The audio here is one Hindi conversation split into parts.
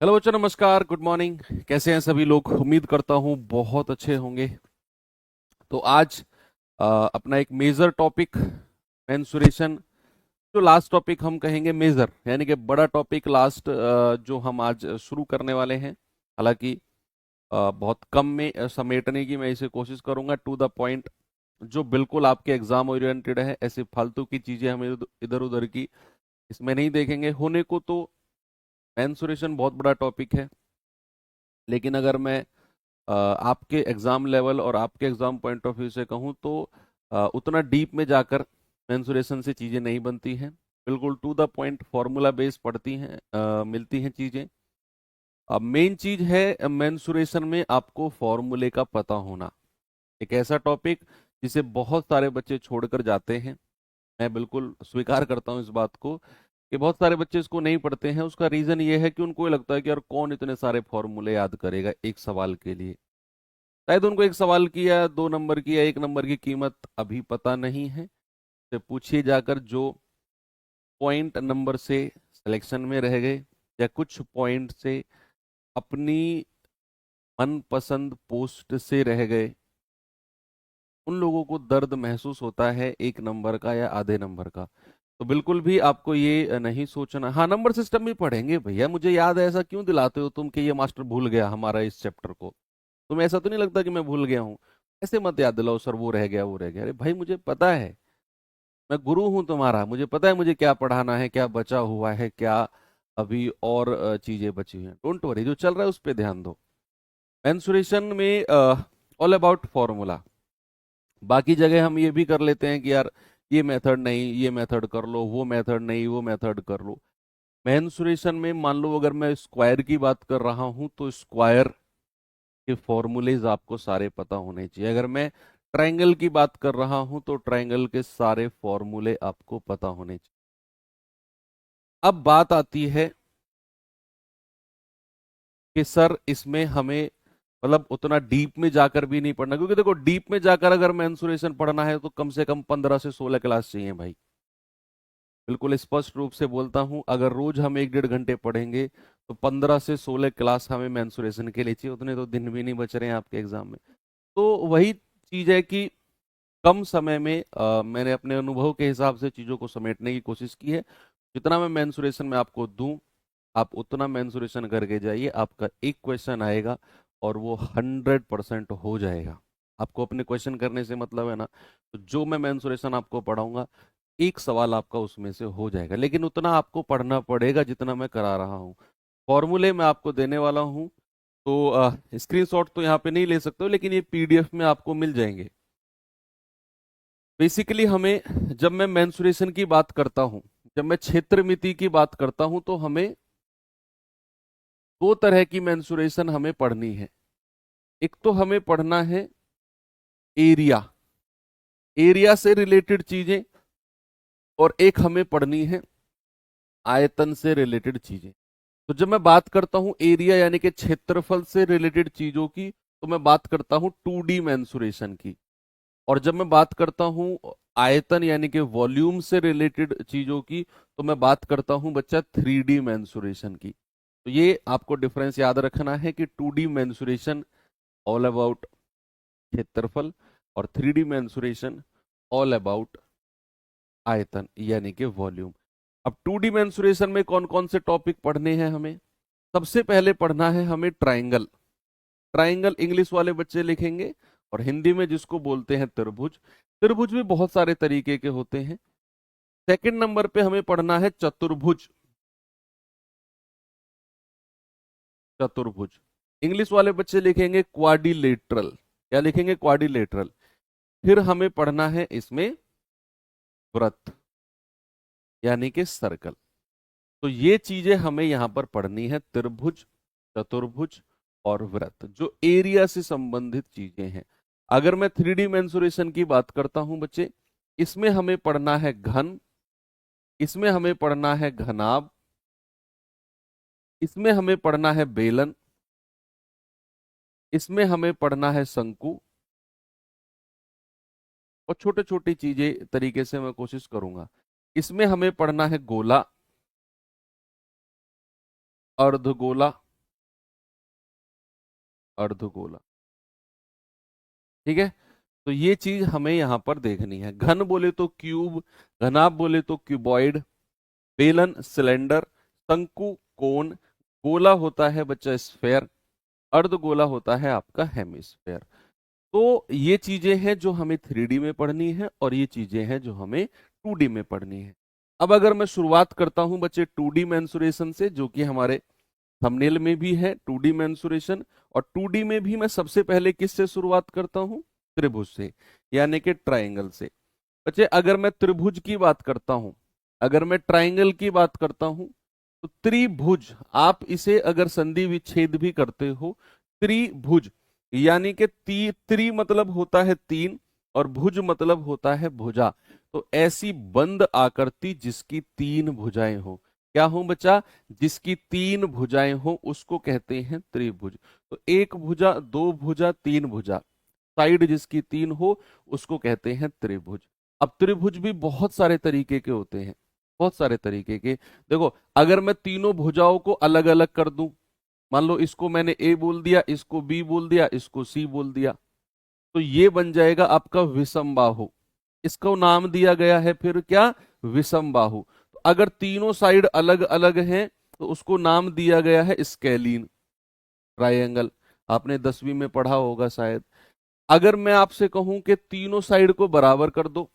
हेलो बच्चों, नमस्कार, गुड मॉर्निंग। कैसे हैं सभी लोग? उम्मीद करता हूँ बहुत अच्छे होंगे। तो आज अपना एक मेजर टॉपिक मेंसुरेशन, जो लास्ट टॉपिक हम कहेंगे मेजर, यानी कि बड़ा टॉपिक लास्ट जो हम आज शुरू करने वाले हैं। हालांकि बहुत कम में समेटने की मैं इसे कोशिश करूंगा, टू द पॉइंट, जो बिल्कुल आपके एग्जाम ओरिएंटेड है। ऐसी फालतू की चीजें हम इधर उधर की इसमें नहीं देखेंगे। होने को तो मेंसुरेशन बहुत बड़ा टॉपिक है, लेकिन अगर मैं आपके एग्जाम लेवल और आपके एग्जाम पॉइंट ऑफ व्यू से कहूँ तो उतना डीप में जाकर मेंसुरेशन से चीज़ें नहीं बनती हैं। बिल्कुल to the point formula base पढ़ती हैं, मिलती हैं चीज़ें। अब मेन चीज़ है मेंसुरेशन में आपको फॉर्मूले का पता होना। एक ऐसा टॉपिक जिसे बहुत सारे बच्चे छोड़कर जाते हैं। मैं बिल्कुल स्वीकार करता हूँ इस बात को कि बहुत सारे बच्चे इसको नहीं पढ़ते हैं। उसका रीज़न ये है कि उनको ये लगता है कि यार कौन इतने सारे फॉर्मूले याद करेगा एक सवाल के लिए। शायद उनको एक सवाल की या 2 नंबर की या 1 नंबर की कीमत अभी पता नहीं है। से पूछिए जाकर, जो पॉइंट नंबर से सिलेक्शन में रह गए या कुछ पॉइंट से अपनी मनपसंद पोस्ट से रह गए, उन लोगों को दर्द महसूस होता है 1 नंबर का या आधे नंबर का। तो बिल्कुल भी आपको ये नहीं सोचना। हाँ, नंबर सिस्टम भी पढ़ेंगे भैया, मुझे याद है। ऐसा क्यों दिलाते हो तुम कि ये मास्टर भूल गया हमारा इस चैप्टर को? तुम्हें ऐसा तो नहीं लगता कि मैं भूल गया हूँ? ऐसे मत याद दिलाओ सर, वो रह गया वो रह गया। अरे भाई, मुझे पता है, मैं गुरु हूँ तुम्हारा, मुझे पता है मुझे क्या पढ़ाना है, क्या बचा हुआ है, क्या अभी और चीजें बची हुई हैं। डोंट वरी, जो चल रहा है उस पर ध्यान दो। मेंसुरेशन में ऑल अबाउट फॉर्मूला। बाकी जगह हम ये भी कर लेते हैं कि यार ये मेथड नहीं, ये मेथड कर लो, वो मेथड नहीं, वो मेथड कर लो। मेंसुरेशन में मान लो अगर मैं स्क्वायर की बात कर रहा हूं तो स्क्वायर के फॉर्मूलेज आपको सारे पता होने चाहिए। अगर मैं ट्रायंगल की बात कर रहा हूं तो ट्रायंगल के सारे फॉर्मूले आपको पता होने चाहिए। अब बात आती है कि सर इसमें हमें मतलब उतना डीप में जाकर भी नहीं पढ़ना, क्योंकि देखो डीप में जाकर अगर मेंसुरेशन पढ़ना है तो कम से कम 15 से 16 क्लास चाहिए भाई। बिल्कुल स्पष्ट रूप से बोलता हूं, अगर रोज हम 1 1.5 घंटे पढ़ेंगे तो 15 से 16 क्लास हमें मेंसुरेशन के लिए चाहिए। उतने तो दिन भी नहीं बच रहे हैं आपके एग्जाम में। तो वही चीज है कि कम समय में मैंने अपने अनुभव के हिसाब से चीज़ों को समेटने की कोशिश की है। जितना मैं मेंसुरेशन में आपको दूं, आप उतना मेंसुरेशन करके जाइए। आपका एक क्वेश्चन आएगा और वो 100% हो जाएगा। आपको अपने क्वेश्चन करने से मतलब है ना, तो जो मैं मेंसुरेशन आपको पढ़ाऊंगा, एक सवाल आपका उसमें से हो जाएगा। लेकिन उतना आपको पढ़ना पड़ेगा जितना मैं करा रहा हूँ। फॉर्मूले मैं आपको देने वाला हूँ, तो स्क्रीनशॉट तो यहाँ पे नहीं ले सकते हो, लेकिन ये पीडीएफ में आपको मिल जाएंगे। बेसिकली हमें, जब मैं मेंसुरेशन की बात करता हूं, जब मैं क्षेत्र मिति की बात करता हूं, तो हमें 2 तरह की मेंसुरेशन हमें पढ़नी है। एक तो हमें पढ़ना है एरिया, एरिया से रिलेटेड चीजें, और एक हमें पढ़नी है आयतन से रिलेटेड चीजें। तो जब मैं बात करता हूं एरिया यानी कि क्षेत्रफल से रिलेटेड चीजों की, तो मैं बात करता हूं 2D मेंसुरेशन की। और जब मैं बात करता हूं आयतन यानी कि वॉल्यूम से रिलेटेड चीजों की, तो मैं बात करता हूं बच्चा 3D मेंसुरेशन की। तो ये आपको डिफरेंस याद रखना है कि 2D मेंसुरेशन ऑल अबाउट क्षेत्रफल, और 3D मेंसुरेशन ऑल अबाउट आयतन यानी कि वॉल्यूम। अब 2D मेंसुरेशन में कौन कौन से टॉपिक पढ़ने हैं हमें? सबसे पहले पढ़ना है हमें ट्राइंगल। ट्राइंगल इंग्लिश वाले बच्चे लिखेंगे, और हिंदी में जिसको बोलते हैं त्रिभुज। त्रिभुज भी बहुत सारे तरीके के होते हैं। सेकंड नंबर पे हमें पढ़ना है चतुर्भुज। चतुर्भुज इंग्लिश वाले बच्चे लिखेंगे क्वाड्रिलेटरल। क्या लिखेंगे? क्वाड्रिलेटरल। फिर हमें पढ़ना है इसमें वृत्त यानी कि सर्कल। तो ये चीजें हमें यहां पर पढ़नी है, त्रिभुज, चतुर्भुज और वृत्त, जो एरिया से संबंधित चीजें हैं। अगर मैं 3D मेंसुरेशन की बात करता हूं बच्चे, इसमें हमें पढ़ना है घन, इसमें हमें पढ़ना है घनाभ, इसमें हमें पढ़ना है बेलन, इसमें हमें पढ़ना है शंकु, और छोटे छोटी चीजें तरीके से मैं कोशिश करूंगा। इसमें हमें पढ़ना है गोला, अर्धगोला, अर्धगोला। ठीक है, तो ये चीज हमें यहां पर देखनी है। घन बोले तो क्यूब, घनाभ बोले तो क्यूबॉइड, बेलन सिलेंडर, शंकु कोन, गोला होता है बच्चा स्फेयर, अर्धगोला होता है आपका हेमिस्फेयर। तो ये चीजें हैं जो हमें 3D में पढ़नी है और ये चीजें हैं जो हमें 2D में पढ़नी है। अब अगर मैं शुरुआत करता हूं बच्चे 2D मेंसुरेशन से, जो कि हमारे थंबनेल में भी है 2D मेंसुरेशन, और 2D में भी मैं सबसे पहले किससे शुरुआत करता हूं? त्रिभुज से, यानी कि ट्राइंगल से। बच्चे अगर मैं त्रिभुज की बात करता हूं, अगर मैं ट्राइंगल की बात करता हूं, तो त्रिभुज, आप इसे अगर संधि विच्छेद भी करते हो, त्रिभुज यानी कि त्रि मतलब होता है तीन और भुज मतलब होता है भुजा। तो ऐसी बंद आकृति जिसकी तीन भुजाएं हो, क्या हो बच्चा? जिसकी तीन भुजाएं हो उसको कहते हैं त्रिभुज। तो एक भुजा, दो भुजा, तीन भुजा, साइड जिसकी तीन हो उसको कहते हैं त्रिभुज। अब त्रिभुज भी बहुत सारे तरीके के होते हैं, बहुत सारे तरीके के। देखो अगर मैं तीनों भुजाओं को अलग अलग कर दूं, मान लो इसको मैंने ए बोल दिया, इसको बी बोल दिया, इसको सी बोल दिया, तो ये बन जाएगा आपका विषमबाहु। इसको नाम दिया गया है फिर क्या? विषमबाहु। तो अगर तीनों साइड अलग अलग हैं तो उसको नाम दिया गया है स्केलीन ट्रायंगल। आपने 10वीं में पढ़ा होगा शायद। अगर मैं आपसे कहूं कि तीनों साइड को बराबर कर दो,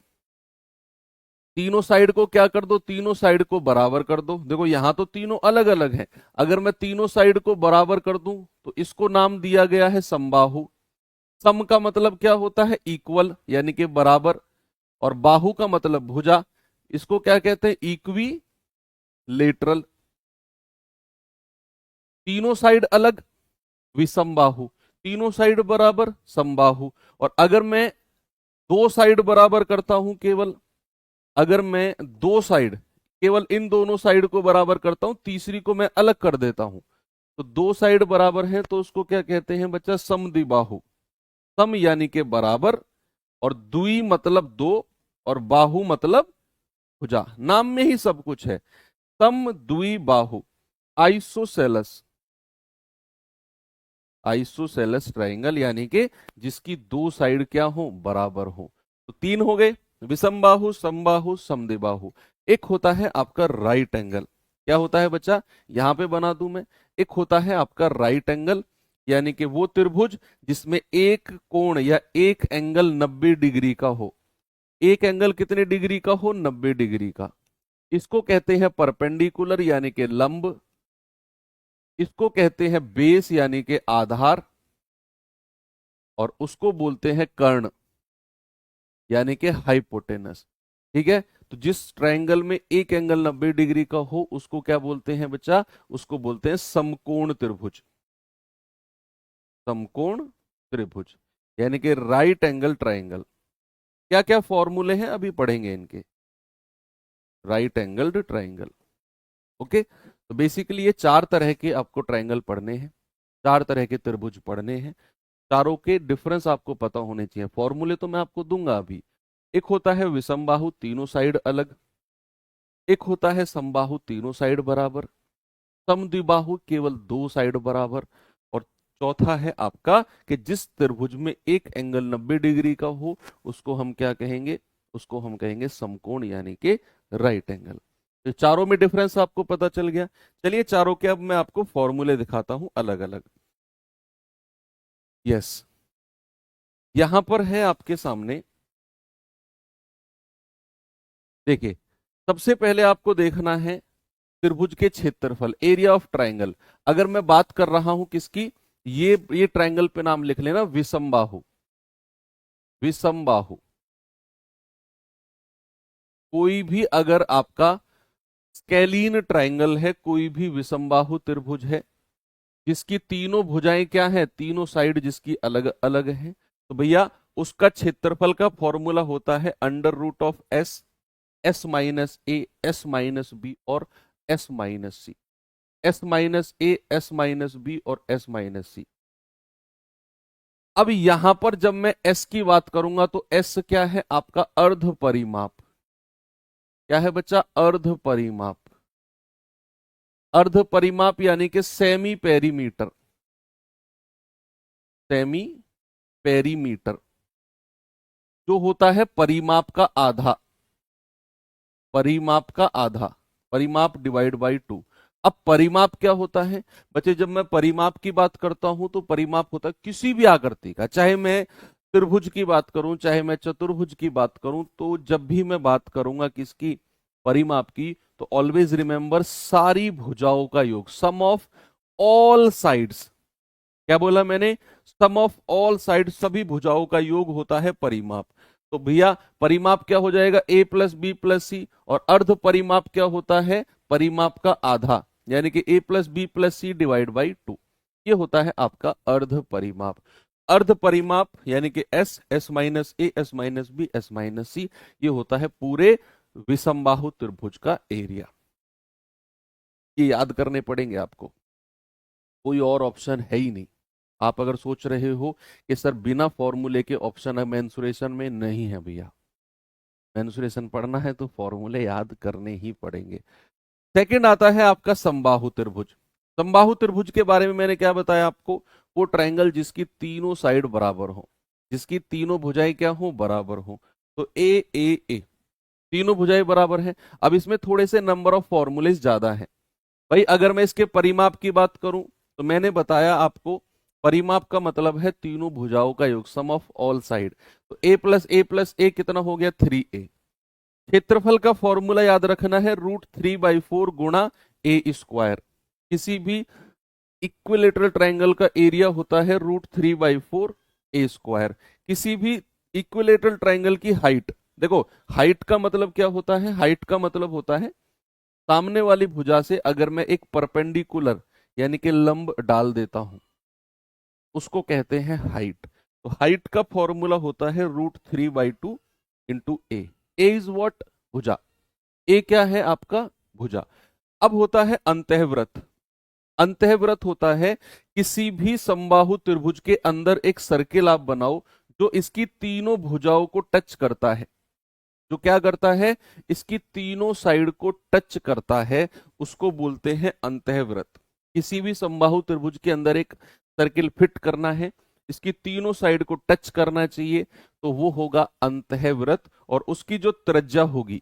तीनों साइड को क्या कर दो? तीनों साइड को बराबर कर दो। देखो यहां तो तीनों अलग अलग हैं, अगर मैं तीनों साइड को बराबर कर दूं तो इसको नाम दिया गया है समबाहु। सम का मतलब क्या होता है? इक्वल यानी कि बराबर, और बाहु का मतलब भुजा। इसको क्या कहते हैं? Equi lateral. तीनों साइड अलग विषमबाहु, तीनों साइड बराबर समबाहु। और अगर मैं दो साइड बराबर करता हूं केवल, अगर मैं दो साइड, केवल इन दोनों साइड को बराबर करता हूं, तीसरी को मैं अलग कर देता हूं, तो दो साइड बराबर है तो उसको क्या कहते हैं बच्चा? समद्विबाहु। सम यानी के बराबर, और द्वि मतलब दो, और बाहु मतलब भुजा। नाम में ही सब कुछ है। सम द्वि बाहु, आइसोसेलस, आइसोसेलस ट्राइंगल यानी कि जिसकी दो साइड क्या हो? बराबर हो। तो तीन हो गए, विषमबाहु, समबाहु, समद्विबाहु। एक होता है आपका राइट एंगल। क्या होता है बच्चा? यहां पे बना दूं मैं। एक होता है आपका राइट एंगल, यानी कि वो त्रिभुज जिसमें एक कोण या एक एंगल 90 डिग्री का हो। एक एंगल कितने डिग्री का हो? 90 डिग्री का। इसको कहते हैं परपेंडिकुलर यानी कि लंब। इसको कहते हैं बेस यानी कि आधार, और उसको बोलते हैं कर्ण यानी कि हाइपोटेनस। ठीक है, तो जिस ट्रायंगल में एक एंगल 90 डिग्री का हो उसको क्या बोलते हैं बच्चा? उसको बोलते हैं समकोण त्रिभुज। समकोण त्रिभुज यानी कि राइट एंगल ट्रायंगल। क्या क्या फॉर्मूले हैं अभी पढ़ेंगे इनके। Right angled triangle. ओके, तो बेसिकली ये चार तरह के आपको ट्रायंगल पढ़ने हैं, चार तरह के त्रिभुज पढ़ने हैं। चारों के डिफरेंस आपको पता होने चाहिए। फॉर्मूले तो मैं आपको दूंगा अभी। एक होता है विषमबाहु, तीनों साइड अलग। एक होता है समबाहु, तीनों साइड बराबर। समद्विबाहु, केवल दो साइड बराबर। और चौथा है आपका कि जिस त्रिभुज में एक एंगल 90 डिग्री का हो उसको हम क्या कहेंगे? उसको हम कहेंगे समकोण यानी कि राइट एंगल। तो चारों में डिफरेंस आपको पता चल गया। चलिए चारों के अब मैं आपको फॉर्मूले दिखाता हूं अलग अलग। यस, यहां पर है आपके सामने, देखिए सबसे पहले आपको देखना है त्रिभुज के क्षेत्रफल, एरिया ऑफ ट्राइंगल। अगर मैं बात कर रहा हूं किसकी? ये ट्राइंगल पे नाम लिख लेना, विषमबाहु। विषमबाहु, कोई भी अगर आपका स्केलीन ट्राइंगल है, कोई भी विषमबाहु त्रिभुज है जिसकी तीनों भुजाएं क्या है? तीनों साइड जिसकी अलग अलग है, तो भैया उसका क्षेत्रफल का फॉर्मूला होता है under root of s, s minus a, s minus b और s minus c. S minus a, s minus b और एस माइनस सी। अब यहां पर जब मैं एस की बात करूंगा तो एस क्या है? आपका अर्ध परिमाप। क्या है बच्चा? अर्ध परिमाप। अर्ध परिमाप यानी कि सेमी पेरीमीटर। सेमी पेरीमीटर, जो होता है परिमाप का आधा, परिमाप का आधा, परिमाप डिवाइड बाई 2। अब परिमाप क्या होता है बच्चे? जब मैं परिमाप की बात करता हूं तो परिमाप होता है किसी भी आकृति का, चाहे मैं त्रिभुज की बात करूं चाहे मैं चतुर्भुज की बात करूं, तो जब भी मैं बात करूंगा किसकी, परिमाप की, तो ऑलवेज रिमेंबर सारी भुजाओं का योग, सम ऑफ ऑल साइड्स। क्या बोला मैंने? सम ऑफ ऑल साइड्स, सभी भुजाओं का योग होता है परिमाप। तो भैया परिमाप क्या हो जाएगा? a प्लस बी प्लस सी। और अर्ध परिमाप क्या होता है? परिमाप का आधा, यानी कि a plus b plus c divide by 2। ये होता है आपका अर्ध परिमाप। अर्ध परिमाप यानी कि s, s minus a, s minus b, s minus c, ये होता है पूरे विषमबाहु त्रिभुज का एरिया। ये याद करने पड़ेंगे आपको, कोई और ऑप्शन है ही नहीं। आप अगर सोच रहे हो कि सर बिना फॉर्मूले के ऑप्शन मेंसुरेशन में, नहीं है भैया, मेंसुरेशन पढ़ना है तो फॉर्मूले याद करने ही पड़ेंगे। सेकंड आता है आपका समबाहु त्रिभुज। समबाहु त्रिभुज के बारे में मैंने क्या बताया आपको? वो ट्रायंगल जिसकी तीनों साइड बराबर हो, जिसकी तीनों भुजाएं क्या हो? बराबर हो। तो ए तीनों भुजाएं बराबर है। अब इसमें थोड़े से नंबर ऑफ फॉर्मूलेज ज्यादा है भाई। अगर मैं इसके परिमाप की बात करूं तो मैंने बताया आपको, परिमाप का मतलब है तीनों भुजाओं का योग, सम ऑफ ऑल साइड। तो a प्लस ए कितना हो गया? 3a। क्षेत्रफल का फॉर्मूला याद रखना है, √3/4 गुणा ए स्क्वायर। किसी भी इक्विलेटरल ट्रायंगल का एरिया होता है √3/4 ए स्क्वायर। किसी भी इक्विलेटरल ट्रायंगल की हाइट, देखो हाइट का मतलब क्या होता है? हाइट का मतलब होता है सामने वाली भुजा से अगर मैं एक परपेंडिकुलर यानी कि लंब डाल देता हूं, उसको कहते हैं हाइट। तो हाइट का फॉर्मूला होता है √3/2 इंटू ए। Is what? भुजा। ए क्या है आपका? भुजा। अब होता है अंतःव्रत। अंतःव्रत होता है किसी भी समबाहु त्रिभुज के अंदर एक सर्किल आप बनाओ जो इसकी तीनों भुजाओं को टच करता है। जो क्या करता है? इसकी तीनों साइड को टच करता है, उसको बोलते हैं अंतःव्रत। किसी भी समबाहु त्रिभुज के अंदर एक सर्किल फिट करना है, इसकी तीनों साइड को टच करना चाहिए, तो वो होगा अंतःव्रत। और उसकी जो त्रिज्या होगी,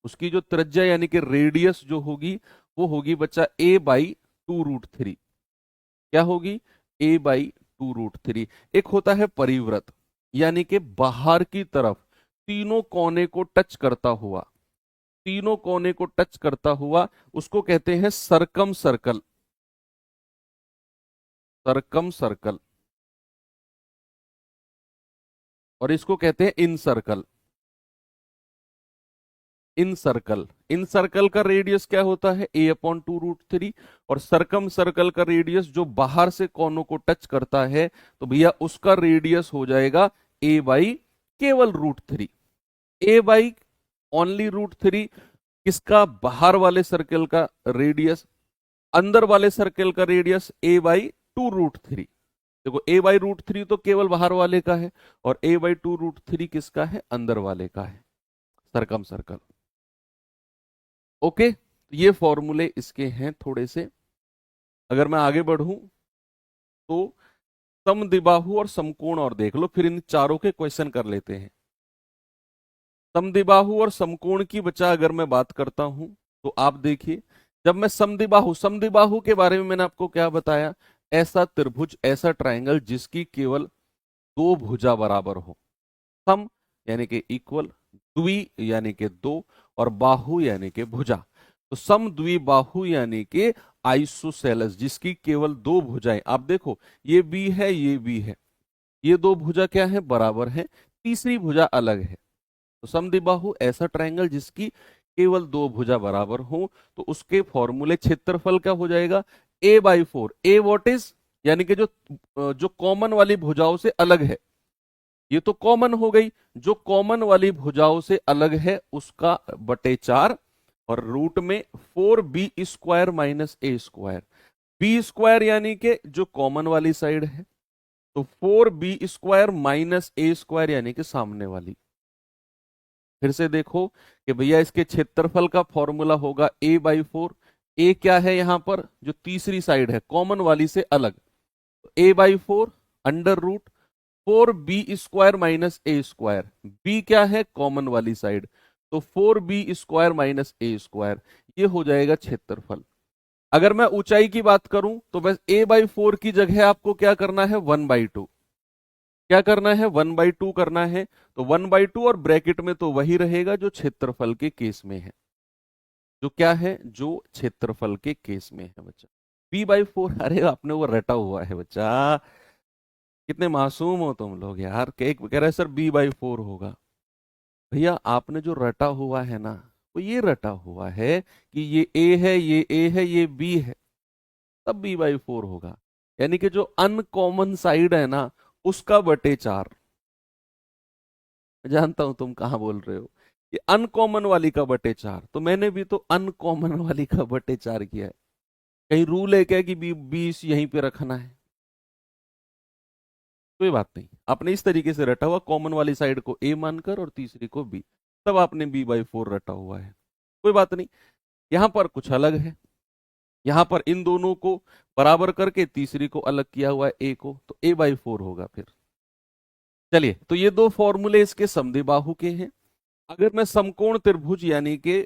उसकी जो त्रिज्या यानी कि रेडियस जो होगी, वो होगी बच्चा a/2√3। क्या होगी? a/2√3। एक होता है परिव्रत, यानी कि बाहर की तरफ तीनों कोने को टच करता हुआ, तीनों कोने को टच करता हुआ, उसको कहते हैं सरकम सर्कल। सरकम सर्कल। और इसको कहते हैं इन सर्कल। इन सर्कल, इन सर्कल का रेडियस क्या होता है? a/2√3। और सरकम सर्कल का रेडियस जो बाहर से कोनों को टच करता है, तो भैया उसका रेडियस हो जाएगा केवल √3। ओनली √3। किसका? बाहर वाले सर्कल का रेडियस। अंदर वाले सर्कल का रेडियस a/2√3। देखो a/√3 तो केवल बाहर वाले का है, और a/2√3 किसका है? अंदर वाले का है, सरकम सर्कल। ओके, ये फॉर्मूले इसके हैं थोड़े से। अगर मैं आगे बढ़ूं तो समद्विबाहु और समकोण और देख लो, फिर इन चारों के क्वेश्चन कर लेते हैं। समद्विबाहु और समकोण की बच्चा अगर मैं बात करता हूं तो आप देखिए, जब मैं समद्विबाहु, समद्विबाहु के बारे में मैंने आपको क्या बताया? ऐसा त्रिभुज, ऐसा ट्रायंगल जिसकी केवल दो भुजा बराबर हो। सम यानी कि इक्वल, द्वि यानी कि दो, और बाहु यानी कि भुजा। तो सम द्विबाहु यानी कि आइसोसेलेस, जिसकी केवल दो भुजाएं, आप देखो ये बी है, ये बी है, ये दो भुजा क्या है? बराबर है, तीसरी भुजा अलग है। तो समद्विबाहु ऐसा ट्रायंगल जिसकी केवल दो भुजा बराबर हो, तो उसके फॉर्मूले क्षेत्रफल क्या हो जाएगा? a/4। A what is? यानी कि जो कॉमन वाली भुजाओं से अलग है, ये तो कॉमन हो गई, जो कॉमन वाली भुजाओं से अलग है उसका बटे 4, और रूट में 4b² माइनस a²। b² यानी कि जो कॉमन वाली साइड है, तो 4b² माइनस a² यानी कि सामने वाली। फिर से देखो कि भैया इसके क्षेत्रफल का फॉर्मूला होगा a/4। ए क्या है यहां पर? जो तीसरी साइड है, कॉमन वाली से अलग, a/4 under root 4b² minus a square, b क्या है कॉमन वाली साइड, तो 4b² माइनस ए स्क्वायर, ये हो जाएगा क्षेत्रफल। अगर मैं ऊंचाई की बात करूं तो बस a/4 की जगह आपको क्या करना है 1/2, क्या करना है 1/2 करना है, तो 1/2 और ब्रैकेट में तो वही रहेगा जो क्षेत्रफल के केस में है, जो क्या है जो क्षेत्रफल के केस में है बच्चा, b/4। अरे आपने वो रटा हुआ है बच्चा, कितने मासूम हो तुम लोग यार, कह रहे सर b/4 होगा। भैया आपने जो रटा हुआ है ना, वो ये रटा हुआ है कि ये a है, ये a है, ये b है, तब b/4 होगा। यानी कि जो अनकॉमन साइड है ना, उसका बटे 4। मैं जानता हूं तुम कहां बोल रहे हो, ये अनकॉमन वाली का बटे 4, तो मैंने भी तो अनकॉमन वाली का बटे 4 किया है। कहीं रूल है क्या कि 20 यहीं पे रखना है? कोई बात नहीं, आपने इस तरीके से रटा हुआ, कॉमन वाली साइड को a मानकर और तीसरी को b, तब आपने b/4 रटा हुआ है। कोई बात नहीं, यहां पर कुछ अलग है, यहां पर इन दोनों को बराबर करके तीसरी को अलग किया हुआ है a को, तो a/4 होगा फिर। चलिए, तो ये दो फॉर्मूले इसके समद्विबाहु के हैं। अगर मैं समकोण त्रिभुज यानी कि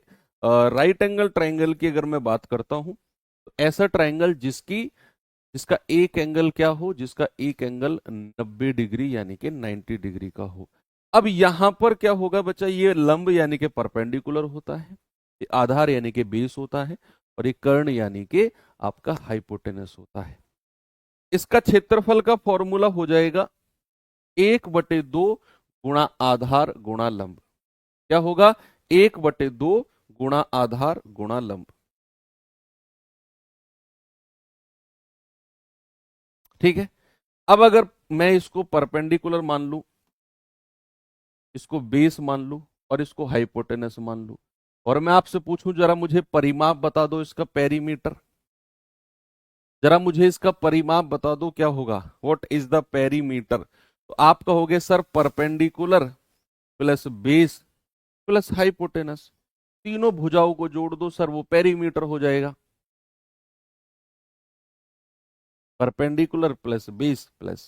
राइट एंगल ट्रायंगल की अगर मैं बात करता हूं, तो ऐसा ट्रायंगल जिसका एक एंगल क्या हो, जिसका एक एंगल 90 डिग्री यानी कि 90 डिग्री का हो। अब यहां पर क्या होगा बच्चा, ये लंब यानी कि परपेंडिकुलर होता है, ये आधार यानी कि बेस होता है, और ये कर्ण यानी कि आपका हाइपोटेनस होता है। इसका क्षेत्रफल का फॉर्मूला हो जाएगा 1/2 गुणा आधार गुणा लंब। क्या होगा 1/2 गुणा आधार गुणा लंब। ठीक है, अब अगर मैं इसको परपेंडिकुलर मान लूं, इसको बेस मान लूं, और इसको हाइपोटेनस मान लूं, और मैं आपसे पूछूं जरा मुझे परिमाप बता दो इसका, पेरीमीटर, जरा मुझे इसका परिमाप बता दो क्या होगा, व्हाट इज द पेरीमीटर। तो आप कहोगे sir perpendicular plus base plus hypotenuse, तीनों भुजाओं को जोड़ दो सर, वो पेरीमीटर हो जाएगा। Perpendicular plus base plus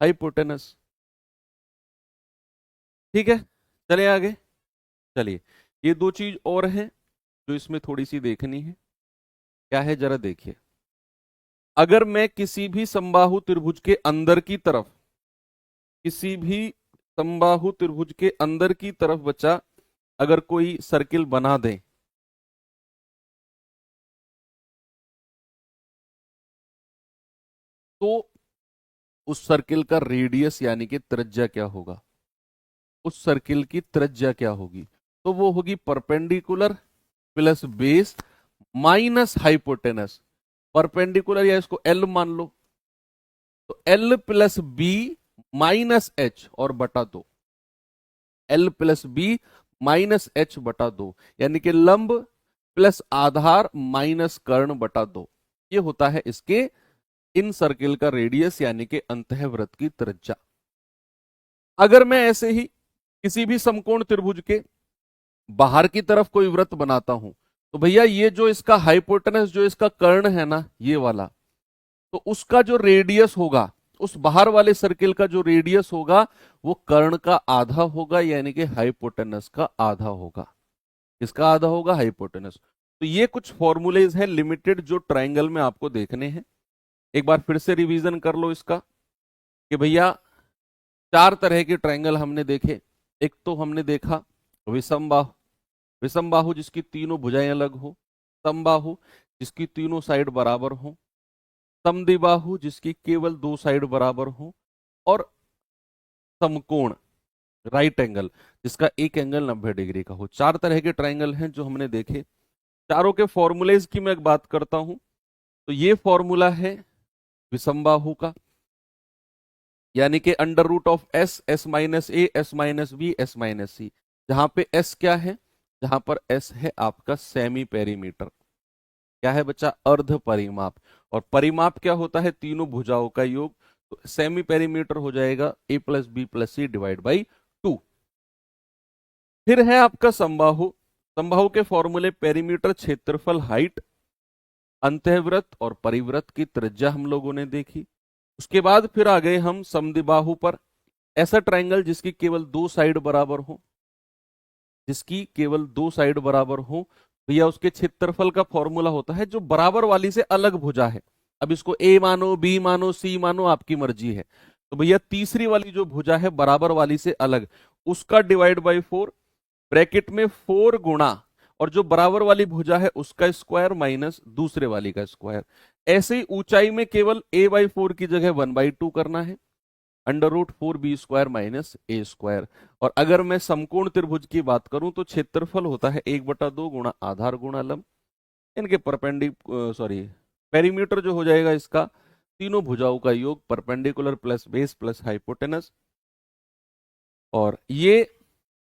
hypotenuse. ठीक है, चले आगे। चलिए, ये दो चीज और हैं जो इसमें थोड़ी सी देखनी है। क्या है जरा देखिए, अगर मैं किसी भी समबाहु त्रिभुज के अंदर की तरफ, किसी भी समबाहु त्रिभुज के अंदर की तरफ बच्चा अगर कोई सर्किल बना दे, तो उस सर्किल का रेडियस यानी कि त्रिज्या क्या होगा, उस सर्किल की त्रिज्या क्या होगी, तो वो होगी perpendicular plus base minus hypotenuse. Perpendicular या इसको एल मान लो, तो l plus b minus h और बटा दो, l plus b minus h बटा दो, यानी कि लंब प्लस आधार माइनस कर्ण बटा दो, ये होता है इसके इन सर्किल का रेडियस यानी कि अंतःवृत्त की त्रिज्या। अगर मैं ऐसे ही किसी भी समकोण त्रिभुज के बाहर की तरफ कोई वृत्त बनाता हूं, तो भैया ये जो इसका हाइपोटेनस, जो इसका कर्ण है ना ये वाला, तो उसका जो रेडियस होगा, उस बाहर वाले सर्किल का जो रेडियस होगा, वो कर्ण का आधा होगा, यानी कि हाइपोटेनस का आधा होगा। किसका आधा होगा, हाइपोटेनस। तो ये कुछ फॉर्मूलेज हैं लिमिटेड जो ट्रायंगल में आपको देखने हैं। एक बार फिर से रिवीजन कर लो इसका, कि भैया चार तरह के ट्रायंगल हमने देखे। एक तो हमने देखा विषमबाहु, विषमबाहु जिसकी तीनों भुजाएं अलग हो, समबाहु जिसकी तीनों साइड बराबर हो, समद्विबाहु जिसकी केवल दो साइड बराबर हो, और समकोण राइट एंगल जिसका एक एंगल 90 डिग्री का हो। चार तरह के ट्रायंगल हैं जो हमने देखे। चारों के फॉर्मूलेज की मैं बात करता हूं, तो ये फॉर्मूला है विषमबाहु का, यानी कि under root of s, s minus a, s minus b, s minus c. जहां पे एस क्या है, जहां पर एस है आपका सेमी पेरीमीटर, क्या है बच्चा, अर्ध परिमाप। और परिमाप क्या होता है, तीनों भुजाओं का योग, तो सेमी पेरीमीटर हो जाएगा a plus b plus c divide by 2। फिर है आपका समबाहु, समबाहु के फॉर्मूले पेरीमीटर, क्षेत्रफल, हाइट, अंतःवृत्त और परिवृत्त की त्रिज्या हम लोगों ने देखी। उसके बाद फिर आ गए हम समद्विबाहु पर। ऐसा ट्रायंगल जिसकी केवल दो साइड बराबर हो, जिसकी केवल दो साइड बराबर हो, भैया उसके क्षेत्रफल का फॉर्मूला होता है जो बराबर वाली से अलग भुजा है। अब इसको ए मानो, बी मानो, सी मानो, आपकी मर्जी है। तो भैया तीसरी वाली जो भुजा है बराबर वाली से अलग, उसका डिवाइड बाई 4, ब्रैकेट में 4 गुणा, और जो बराबर वाली भुजा है उसका स्क्वायर माइनस दूसरे वाली का स्क्वायर। ऐसे ही ऊंचाई में केवल a/4 की जगह 1/2 करना है, √4b² माइनस a²। और अगर मैं समकोण त्रिभुज की बात करूं तो क्षेत्रफल होता है 1/2 गुणा आधार गुणा लंब। इनके पेरीमीटर जो हो जाएगा इसका, तीनों भुजाओं का योग, perpendicular plus base plus hypotenuse. और ये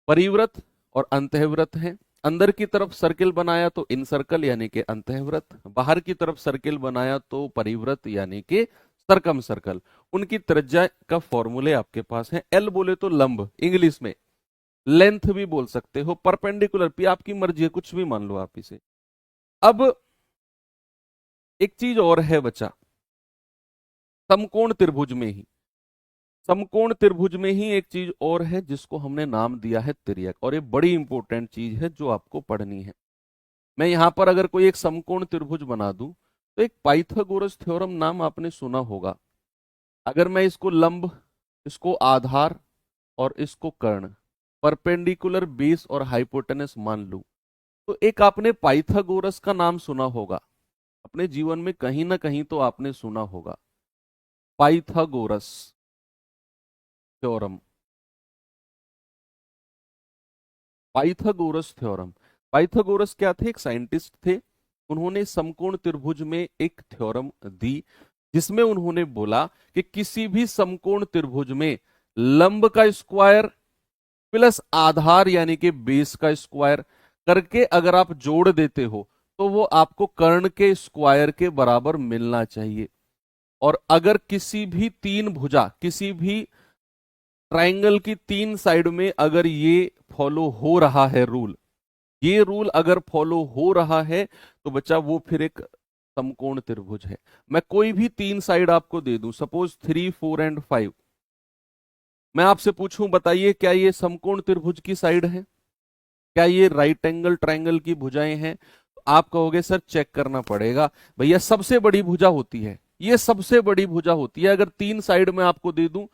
परिवृत्त और अंतःवृत्त है। अंदर की तरफ सर्किल बनाया तो इन सर्कल यानी कि अंतःवृत्त, बाहर की तरफ सर्किल बनाया तो परिवृत्त यानी कि सरकम सर्कल। उनकी त्रिज्या का फॉर्मूले आपके पास है। एल बोले तो लंब, इंग्लिश में लेंथ भी बोल सकते हो, परपेंडिकुलर पी आपकी मर्जी है, कुछ भी मान लो आप इसे। अब एक चीज और है बचा, समकोण त्रिभुज में ही, समकोण त्रिभुज में ही एक चीज और है जिसको हमने नाम दिया है तिर्यक, और ये बड़ी इंपॉर्टेंट चीज है जो आपको पढ़नी है। मैं यहां पर अगर कोई एक समकोण त्रिभुज बना दूं तो एक पाइथागोरस थ्योरम नाम आपने सुना होगा। अगर मैं इसको लंब, इसको आधार और इसको कर्ण, परपेंडिकुलर बेस और हाइपोटेनस मान लूं, तो एक आपने पाइथागोरस का नाम सुना होगा, अपने जीवन में कहीं ना कहीं तो आपने सुना होगा, Pythagoras theorem. Pythagoras theorem, Pythagoras क्या थे? एक साइंटिस्ट थे। उन्होंने समकोण त्रिभुज में एक थ्योरम दी जिसमें उन्होंने बोला कि किसी भी समकोण त्रिभुज में लंब का स्क्वायर प्लस आधार यानी कि बेस का स्क्वायर करके अगर आप जोड़ देते हो तो वो आपको कर्ण के स्क्वायर के बराबर मिलना चाहिए। और अगर किसी भी तीन भुजा, किसी भी ट्राइंगल की तीन साइड में अगर ये फॉलो हो रहा है रूल, ये रूल अगर फॉलो हो रहा है तो बच्चा वो फिर एक समकोण त्रिभुज है। मैं कोई भी तीन साइड आपको दे दूं, सपोज 3, 4 एंड 5, मैं आपसे पूछूं बताइए क्या ये समकोण त्रिभुज की साइड है? क्या ये राइट एंगल ट्राइंगल की भुजाएं हैं? तो आप कहोगे सर चेक करना पड़ेगा। भैया सबसे बड़ी भुजा होती है, ये सबसे बड़ी भुजा होती है। अगर तीन साइड में आपको दे दूं,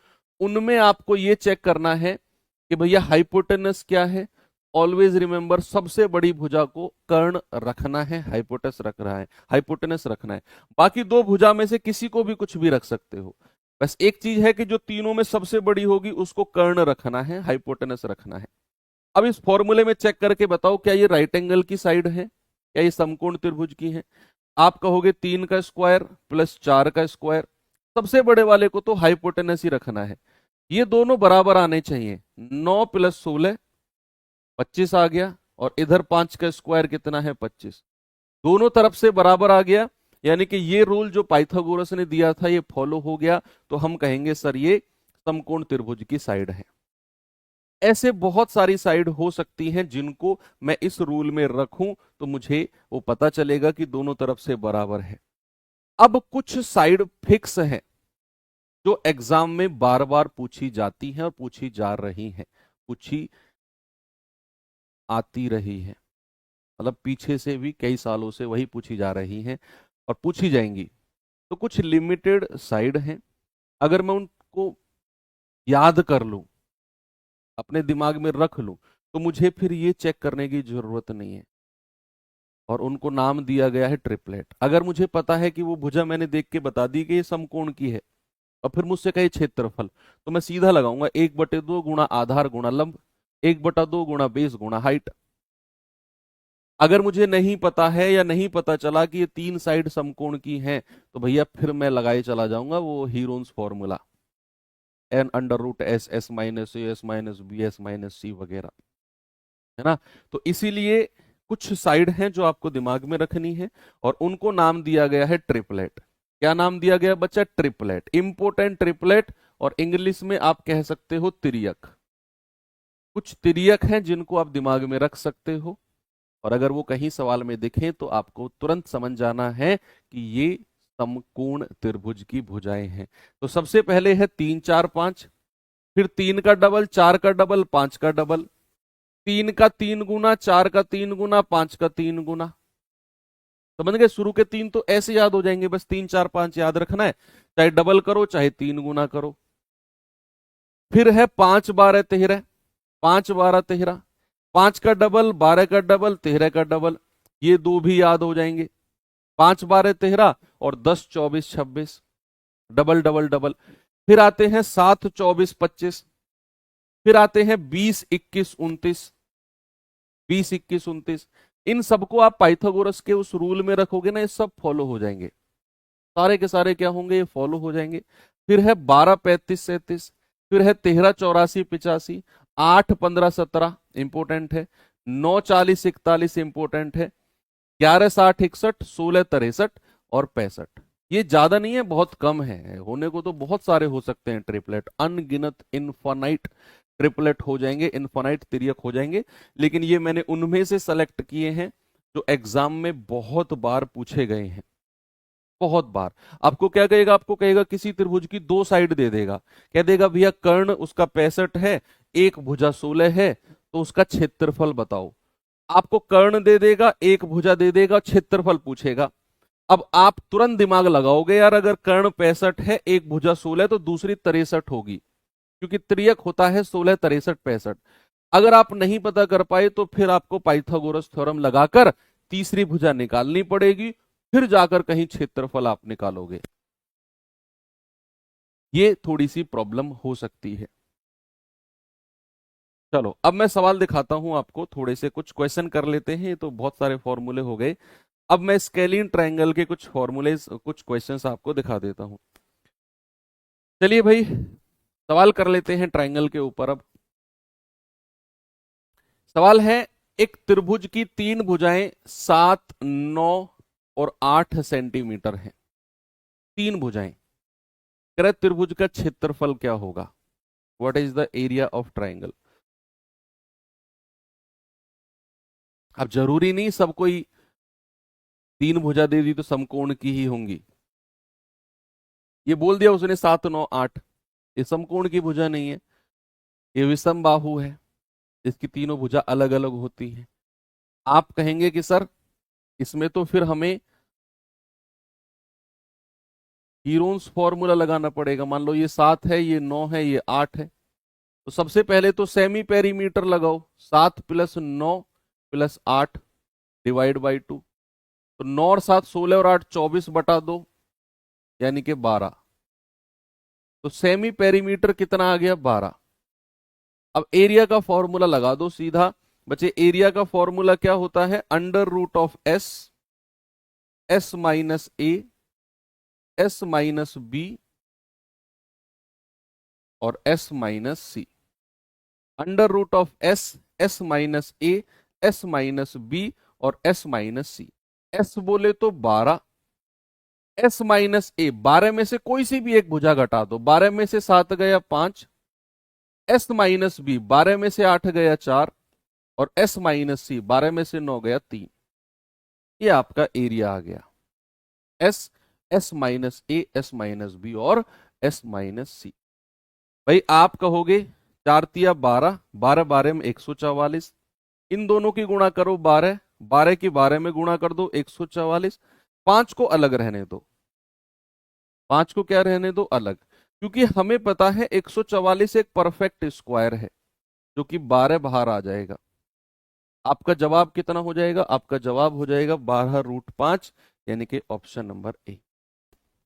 उनमें आपको ये चेक करना है कि भैया हाइपोटेनस क्या है। ऑलवेज रिमेंबर, सबसे बड़ी भुजा को कर्ण रखना है, हाइपोटेनस रख रहा है, हाइपोटेनस रखना है। बाकी दो भुजा में से किसी को भी कुछ भी रख सकते हो। बस एक चीज है कि जो तीनों में सबसे बड़ी होगी उसको कर्ण रखना है, हाइपोटेनस रखना है। अब इस फॉर्मूले में चेक करके बताओ क्या ये राइट एंगल की साइड है, क्या ये समकोण त्रिभुज की है? आप कहोगे 3 का स्क्वायर प्लस 4 का स्क्वायर, सबसे बड़े वाले को तो हाइपोटेनस ही रखना है। ये दोनों बराबर आने चाहिए, 9 + 16 25 आ गया, और इधर 5 का स्क्वायर कितना है? 25। दोनों तरफ से बराबर आ गया, यानी कि ये रूल जो पाइथागोरस ने दिया था ये फॉलो हो गया। तो हम कहेंगे सर ये समकोण त्रिभुज की साइड है। ऐसे बहुत सारी साइड हो सकती हैं जिनको मैं इस रूल में रखूं तो मुझे वो पता चलेगा कि दोनों तरफ से बराबर है। अब कुछ साइड फिक्स है जो एग्जाम में बार बार पूछी जाती हैं और पूछी जा रही हैं, पूछी आती रही है, मतलब पीछे से भी कई सालों से वही पूछी जा रही हैं और पूछी जाएंगी। तो कुछ लिमिटेड साइड हैं, अगर मैं उनको याद कर लूं, अपने दिमाग में रख लूं, तो मुझे फिर ये चेक करने की जरूरत नहीं है। और उनको नाम दिया गया है ट्रिपलेट। अगर मुझे पता है कि वो भुजा मैंने देख के बता दी कि ये समकोण की है, और फिर मुझसे कहे क्षेत्रफल, तो मैं सीधा लगाऊंगा 1/2 गुणा आधार गुणा लंब, 1/2 गुणा बेस गुणा हाइट। अगर मुझे नहीं पता है या नहीं पता चला कि ये तीन साइड समकोण की हैं, तो भैया फिर मैं लगाए चला जाऊंगा वो Heron's formula, n√s s minus a s minus b s minus c वगैरह, है ना। तो इसीलिए कुछ साइड हैं जो आपको दिमाग में रखनी है, और उनको नाम दिया गया है ट्रिपलेट। क्या नाम दिया गया बच्चा? Triplet, important triplet. और इंग्लिश में आप कह सकते हो तिर्यक। कुछ तिर्यक हैं जिनको आप दिमाग में रख सकते हो, और अगर वो कहीं सवाल में दिखे तो आपको तुरंत समझ जाना है कि ये समकोण त्रिभुज की भुजाएं हैं। तो सबसे पहले है 3 4 5, फिर 3 का डबल, 4 का डबल, 5 का डबल, 3 का 3 गुना, 4 का 3 गुना, 5 का 3 गुना। समझ गए? शुरू के 3 तो ऐसे याद हो जाएंगे, बस 3 4 5 याद रखना है, चाहे डबल करो चाहे 3 गुना करो। फिर है 5 12 13, 5 12 13, 5 का डबल, 12 का डबल, 13 का डबल, ये दो भी याद हो जाएंगे। 5 12 13 और 10 24 26, डबल डबल डबल। फिर आते हैं 7 24 25, फिर आते हैं 20 21 29, 20 21 29। इन सबको आप पाइथागोरस के उस रूल में रखोगे ना, ये सब फॉलो हो जाएंगे, सारे के सारे क्या होंगे, ये फॉलो हो जाएंगे। फिर है 12 35 37, फिर है 13 84 85, 8 15 17 इंपोर्टेंट है, 9 40 41 इंपोर्टेंट है, 11 60 61, 16 63 और 65। ये ज्यादा नहीं है, बहुत कम है, होने को तो बहुत सारे हो सकते हैं ट्रिपलेट, अनगिनत इनफाइनाइट ट्रिपलेट हो जाएंगे, इनफाइनाइट तिर्यक हो जाएंगे, लेकिन ये मैंने उनमें से सेलेक्ट किए हैं जो एग्जाम में बहुत बार पूछे गए हैं, बहुत बार। आपको क्या कहेगा, आपको कहेगा किसी त्रिभुज की दो साइड दे देगा, कह देगा भैया कर्ण उसका 65 है, एक भुजा 16 है, तो उसका क्षेत्रफल बताओ। आपको कर्ण दे देगा, एक भुजा दे देगा, क्षेत्रफल पूछेगा। अब आप तुरंत दिमाग लगाओगे, यार अगर कर्ण 65 है, एक भुजा 16 तो दूसरी 63 होगी, क्योंकि त्रियक होता है 16 63 65। अगर आप नहीं पता कर पाए तो फिर आपको पाइथागोरस थ्योरम लगाकर तीसरी भुजा निकालनी पड़ेगी, फिर जाकर कहीं क्षेत्रफल आप निकालोगे। ये थोड़ी सी प्रॉब्लम हो सकती है। चलो अब मैं सवाल दिखाता हूं आपको, थोड़े से कुछ क्वेश्चन कर लेते हैं, तो बहुत सारे फॉर्मूले हो गए। अब मैं स्केलिन ट्रायंगल के कुछ फॉर्मूले, कुछ क्वेश्चंस आपको दिखा देता हूं। चलिए भाई सवाल कर लेते हैं ट्रायंगल के ऊपर। अब सवाल है, एक त्रिभुज की तीन भुजाएं 7 9 और 8 सेंटीमीटर हैं, तीन भुजाएं, कह रहे त्रिभुज का क्षेत्रफल क्या होगा, what is the area of triangle. अब जरूरी नहीं सब कोई तीन भुजा दे दी तो समकोण की ही होंगी, ये बोल दिया उसने 7 9 8, ये समकोण की भुजा नहीं है, ये विषम बाहु है, इसकी तीनों भुजा अलग अलग होती हैं। आप कहेंगे कि सर इसमें तो फिर हमें हीरोन्स फॉर्मूला लगाना पड़ेगा, मान लो ये 7 है, ये 9 है, ये 8 है, तो सबसे पहले तो सेमी पेरीमीटर लगाओ, 7 + 9 + 8 डिवाइड बाई 2, तो 9 और 7 16 और 8 24/2, यानी कि 12। तो सेमी पेरीमीटर कितना आ गया, 12। अब एरिया का फॉर्मूला लगा दो सीधा बच्चे, एरिया का फॉर्मूला क्या होता है, √(s), s-a, s-b और s-c, √(s), s-a, s-b और s-c। s बोले तो 12, s-a 12 में से कोई सी भी एक भुजा घटा दो, 12 में से 7 गया 5, s-b 12 में से 8 गया 4 और s-c 12 में से 9 गया 3। ये आपका एरिया आ गया, s, s-a, s-b और s-c। भाई आप कहोगे 4 तिया 12, 12 12 में 144, इन दोनों की गुणा करो 12, 12 की 12 में गुणा कर दो 144, 5 को अलग रहने दो, 5 को क्या रहने दो, अलग, क्योंकि हमें पता है 144 एक परफेक्ट स्क्वायर है, जो कि 12 बाहर आ जाएगा। आपका जवाब कितना हो जाएगा, आपका जवाब हो जाएगा 12√5, यानी कि ऑप्शन नंबर ए।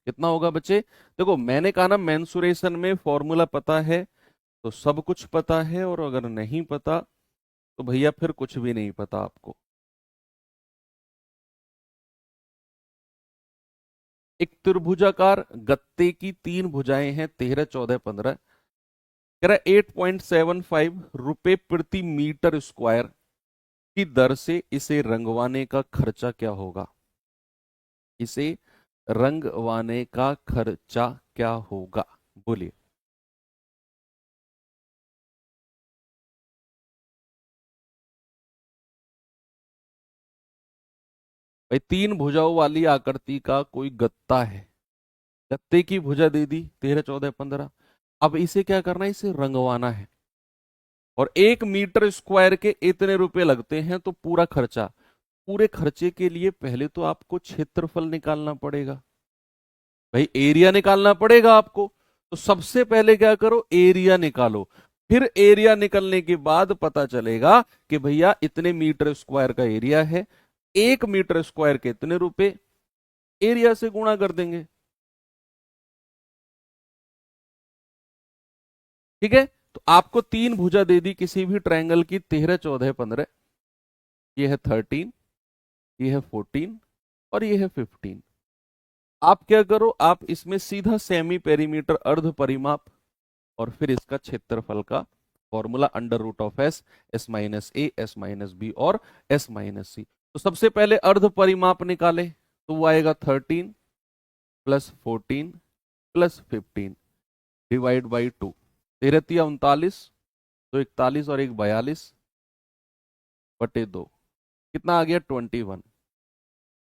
कितना होगा बच्चे, देखो मैंने कहा ना मेंसुरेशन में फॉर्मूला पता है तो सब कुछ पता है, और अगर नहीं पता तो भैया फिर कुछ भी नहीं पता आपको। एक त्रिभुजाकार गत्ते की तीन भुजाएं हैं, 13 14 15, कह रहा है 8.75 रुपए प्रति मीटर स्क्वायर की दर से इसे रंगवाने का खर्चा क्या होगा, इसे रंगवाने का खर्चा क्या होगा, बोलिए। भाई 3 भुजाओं वाली आकृति का कोई गत्ता है, गत्ते की भुजा दे दी 13, 14, 15। अब इसे क्या करना है, इसे रंगवाना है। और 1 मीटर स्क्वायर के इतने रुपए लगते हैं, तो पूरा खर्चा, पूरे खर्चे के लिए पहले तो आपको क्षेत्रफल निकालना पड़ेगा, भाई एरिया निकालना पड़ेगा आपको। तो सबसे पहले क्या करो, एरिया निकालो। फिर एरिया निकलने के बाद पता चलेगा कि भैया इतने मीटर स्क्वायर का एरिया है, 1 मीटर स्क्वायर के इतने रुपए, एरिया से गुणा कर देंगे। ठीक है, तो आपको 3 भुजा दे दी किसी भी ट्रायंगल की, 13, 14, 15। ये है 13, ये है 14 और ये है 15। आप क्या करो, आप इसमें सीधा सेमी पेरीमीटर अर्ध परिमाप और फिर इसका क्षेत्रफल का फॉर्मूला √(s), s-a, s-b और s-c। तो सबसे पहले अर्ध परिमाप निकाले, तो वो आएगा 13 + 14 + 15 डिवाइड बाई 2। 13 तिया 39, तो 41 और 1 42 बटे 2, कितना आ गया 21।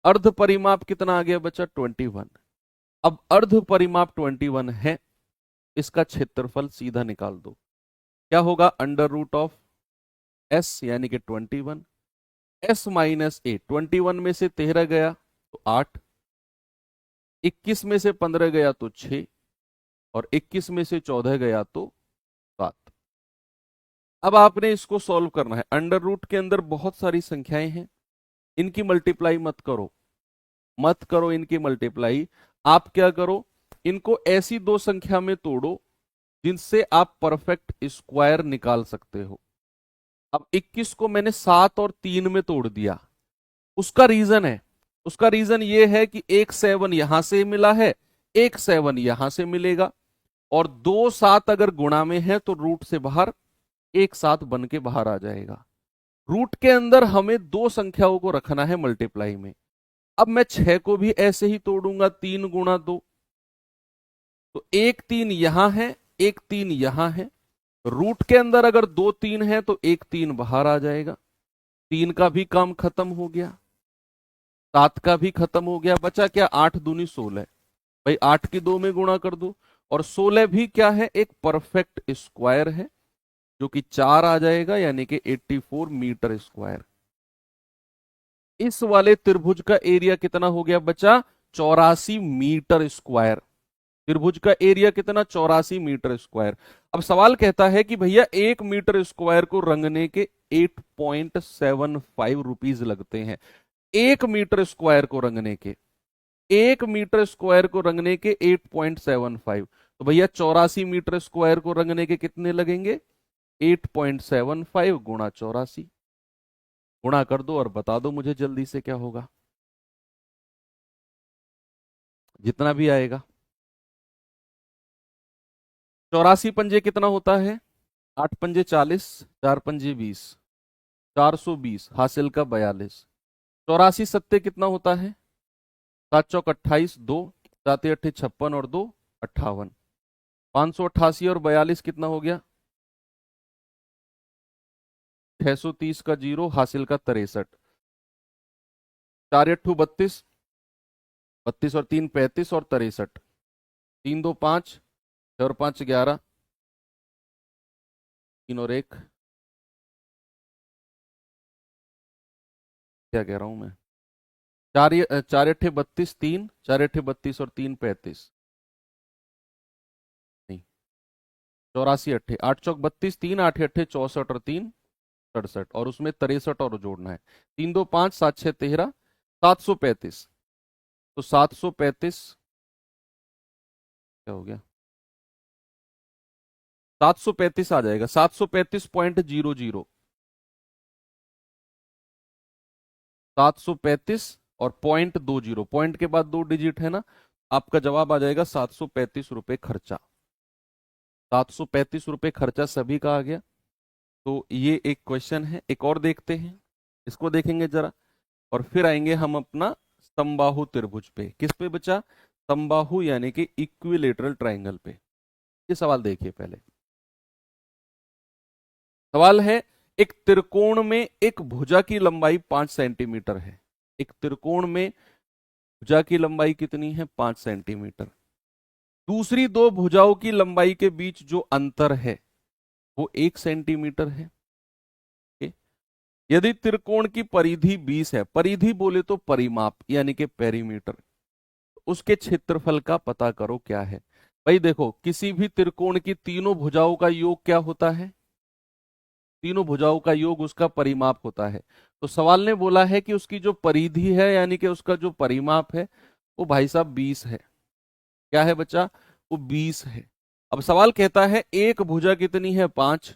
अर्ध परिमाप कितना आ गया बच्चा 21। अब अर्ध परिमाप 21 है, इसका क्षेत्रफल सीधा निकाल दो। क्या होगा, √(s) यानी कि 21, s - a, 21 में से 13 गया तो 8, 21 में से 15 गया तो 6 और 21 में से 14 गया तो 7। अब आपने इसको सॉल्व करना है। अंडर रूट के अंदर बहुत सारी संख्याएं हैं, इनकी मल्टीप्लाई मत करो, मत करो इनकी मल्टीप्लाई। आप क्या करो, इनको ऐसी दो संख्या में तोड़ो जिनसे आप परफेक्ट स्क्वायर निकाल सकते हो। अब 21 को मैंने 7 और 3 में तोड़ दिया, उसका रीजन है, उसका रीजन ये है कि एक 7 यहां से मिला है, एक 7 यहां से मिलेगा, और 2 7 अगर गुणा में है तो रूट से बाहर एक 7 बन के बाहर आ जाएगा। रूट के अंदर हमें दो संख्याओं को रखना है मल्टीप्लाई में। अब मैं 6 को भी ऐसे ही तोड़ूंगा, 3 गुणा 2, तो एक 3 यहां है, एक 3 यहां है। रूट के अंदर अगर 2 3 है तो एक 3 बाहर आ जाएगा, 3 का भी काम खत्म हो गया, 7 का भी खत्म हो गया। बचा क्या, 8 दूनी 16, भाई 8 की 2 में गुणा कर दो। और 16 भी क्या है, एक परफेक्ट स्क्वायर है, जो कि 4 आ जाएगा, यानी कि 84 मीटर स्क्वायर। इस वाले त्रिभुज का एरिया कितना हो गया बचा, 84 मीटर स्क्वायर। त्रिभुज का एरिया कितना, 84 मीटर स्क्वायर। अब सवाल कहता है कि भैया 1 मीटर स्क्वायर को रंगने के 8.75 रुपीज लगते हैं। 1 मीटर स्क्वायर को रंगने के, 1 मीटर स्क्वायर को रंगने के 8.75, तो भैया 84 मीटर स्क्वायर को रंगने के कितने लगेंगे, 8.75 गुणा 84, गुणा कर दो और बता दो मुझे जल्दी से क्या होगा, जितना भी आएगा। 84 पंजे कितना होता है, 8 पंजे 40, 4 पंजे 20, 420 हासिल का 42। 84 सत्ते कितना होता है, 7 चौक 28, 2 7 8 56 और 2 58। 588 और 42 कितना हो गया, 630 का 0 हासिल का 63। 4 8 32, 32 और 3 35 और 63। 3 2 5, 6 और 5 11, 3 और 1, क्या कह रहा हूं मैं, 4 अट्ठे 32, 3 4 अट्ठे 32 और 3 35, नहीं 84 अट्ठे 8 चौक 32, 3 8 अट्ठे 64 और 3 67, और उसमें 63 और जोड़ना है। 3 2 5 7 6 13, 735। तो 735 क्या हो गया, 735 आ जाएगा, 735.00, 735 और 0.20, पॉइंट के बाद 2 डिजिट है ना, आपका जवाब आ जाएगा 735 रुपए खर्चा। 735 रुपए खर्चा सभी का आ गया। तो ये एक क्वेश्चन है, एक और देखते हैं, इसको देखेंगे जरा, और फिर आएंगे हम अपना समबाहु त्रिभुज पे। किस पे बचा, समबाहु यानी कि इक्विलेटरल ट्रायंगल पे। ये सवाल देखिए पहले। सवाल है, एक त्रिकोण में एक भुजा की लंबाई 5 सेंटीमीटर है, एक त्रिकोण में भुजा की लंबाई कितनी है? 5 सेंटीमीटर। दूसरी दो भुजाओं की लंबाई के बीच जो अंतर है वो 1 सेंटीमीटर है। यदि त्रिकोण की परिधि 20 है, परिधि बोले तो परिमाप यानी कि पेरीमीटर, उसके क्षेत्रफल का पता करो क्या है। भाई देखो, किसी भी त्रिकोण की तीनों भुजाओं का योग क्या होता है? तीनों भुजाओं का योग उसका परिमाप होता है। तो सवाल ने बोला है कि उसकी जो परिधि है यानी कि उसका जो परिमाप है वो भाई साहब 20 है। क्या है बच्चा? वो 20 है। अब सवाल कहता है एक भुजा कितनी है? 5।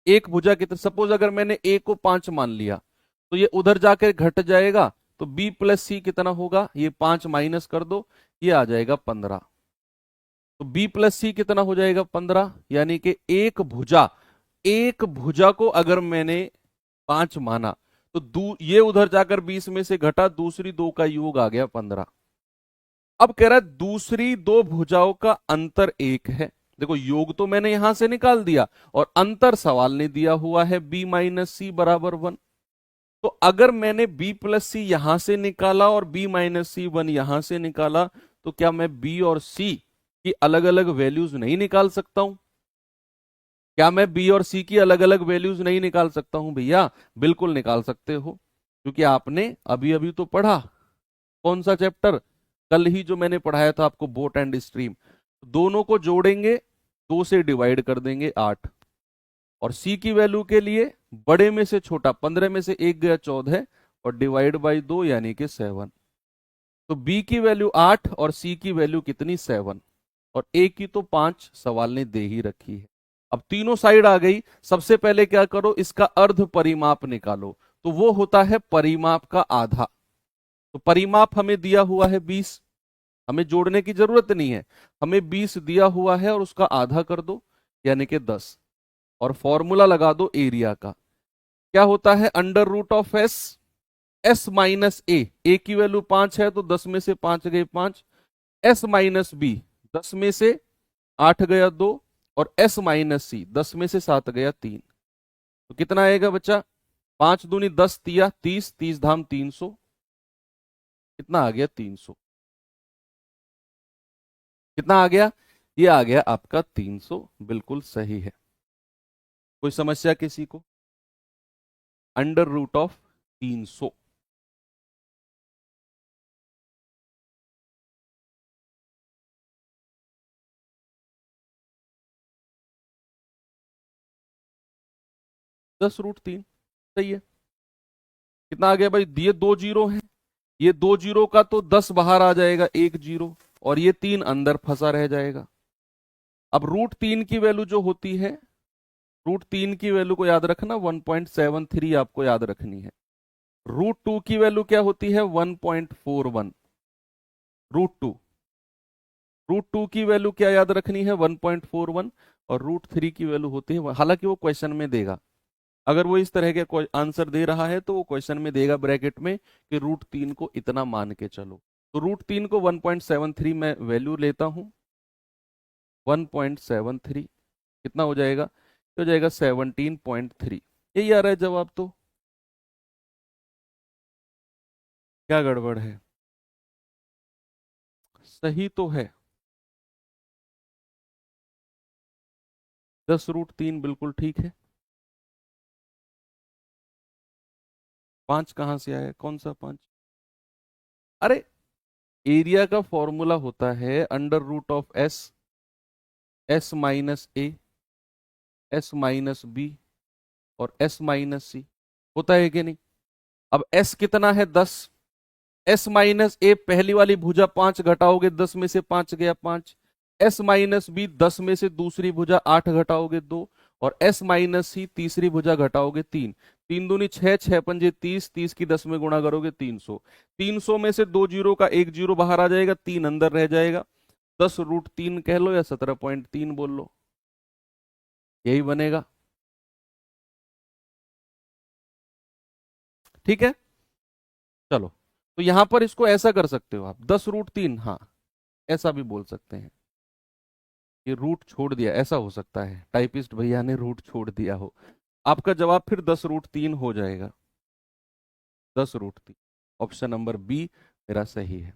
एक भुजा कितनी, सपोज अगर मैंने ए को 5 मान लिया तो ये उधर जाकर घट जाएगा, तो बी प्लस सी कितना होगा? ये 5 माइनस कर दो, ये आ जाएगा 15। तो बी प्लस सी कितना हो जाएगा? 15। यानी कि एक भुजा को अगर मैंने 5 माना तो ये उधर जाकर 20 में से घटा, दूसरी दो का योग आ गया 15। अब कह रहा है दूसरी दो भुजाओं का अंतर 1 है। देखो, योग तो मैंने यहां से निकाल दिया और अंतर सवाल ने दिया हुआ है b माइनस सी बराबर 1। तो अगर मैंने b प्लस सी यहां से निकाला और b माइनस सी 1 यहां से निकाला, तो क्या मैं b और c की अलग अलग वैल्यूज नहीं निकाल सकता हूं? क्या मैं b और c की अलग अलग वैल्यूज नहीं निकाल सकता हूं भैया? बिल्कुल निकाल सकते हो, क्योंकि आपने अभी अभी तो पढ़ा। कौन सा चैप्टर? कल ही जो मैंने पढ़ाया था आपको, बोट एंड स्ट्रीम। दोनों को जोड़ेंगे, 2 से डिवाइड कर देंगे 8, और c की वैल्यू के लिए बड़े में से छोटा, 15 में से 1 गया 14 और डिवाइड बाई 2 यानी कि 7। तो b की वैल्यू 8 और c की वैल्यू कितनी? 7। और a की तो 5 सवाल ने दे ही रखी है। अब तीनों साइड आ गई। सबसे पहले क्या करो, इसका अर्ध परिमाप निकालो। तो वो होता है परिमाप का आधा। तो परिमाप हमें दिया हुआ है 20, हमें जोड़ने की जरूरत नहीं है। हमें 20 दिया हुआ है और उसका आधा कर दो यानी कि 10, और फॉर्मूला लगा दो एरिया का। क्या होता है? Under root of s, s minus a की वैल्यू 5 है तो 10 में से 5 गए 5, एस माइनस बी 10 में से 8 गया 2, और एस माइनस सी 10 में से 7 गया 3। तो कितना आएगा बच्चा? 5 दूनी 10 तिया 30, 30 धाम 300, कितना आ गया? 300। कितना आ गया? ये आ गया आपका 300। बिल्कुल सही है। कोई समस्या किसी को? Under root of 300। दस रूट 3 सही है। कितना आ गया भाई? ये 2 जीरो है, ये 2 जीरो का तो 10 बाहर आ जाएगा, 1 जीरो, और ये 3 अंदर फंसा रह जाएगा। अब रूट 3 की वैल्यू जो होती है, रूट 3 की वैल्यू को याद रखना 1.73 आपको याद रखनी है। रूट 2 की वैल्यू क्या होती है? 1.41। रूट टू की वैल्यू क्या याद रखनी है? 1.41। और रूट 3 की वैल्यू होती है, हालांकि वो क्वेश्चन में देगा, अगर वो इस तरह के कोई आंसर दे रहा है तो वो क्वेश्चन में देगा ब्रैकेट में कि रूट 3 को इतना मान के चलो। तो रूट 3 को 1.73 में वैल्यू लेता हूं, 1.73 कितना हो जाएगा? हो जाएगा 17.3। यही आ रहा है जवाब। तो क्या गड़बड़ है? सही तो है। 10 रूट 3 बिल्कुल ठीक है। 5 कहां से आया? कौन सा 5? अरे, एरिया का फॉर्मूला होता है under root of s, s minus a, s minus b, और एस माइनस सी। होता है कि नहीं? अब एस कितना है? 10। एस माइनस ए पहली वाली भुजा 5 घटाओगे 10 में से 5 गया 5, एस माइनस बी 10 में से दूसरी भुजा 8 घटाओगे 2, और एस माइनस सी तीसरी भुजा घटाओगे 3। 3 दूनी 6, 6 पंजे 30, 30 की 10 में गुणा करोगे 300। 300 में से 2 जीरो का 1 जीरो बाहर आ जाएगा, 3 अंदर रह जाएगा। 10 रूट 3 कह लो या 17.3 बोल लो, यही बनेगा। ठीक है, चलो। तो यहां पर इसको ऐसा कर सकते हो आप, 10 रूट 3, हाँ ऐसा भी बोल सकते हैं। ये रूट छोड़ दिया, ऐसा हो सकता है टाइपिस्ट भैया ने रूट छोड़ दिया हो। आपका जवाब फिर 10 रूट 3 हो जाएगा। 10 रूट 3। ऑप्शन नंबर बी मेरा सही है।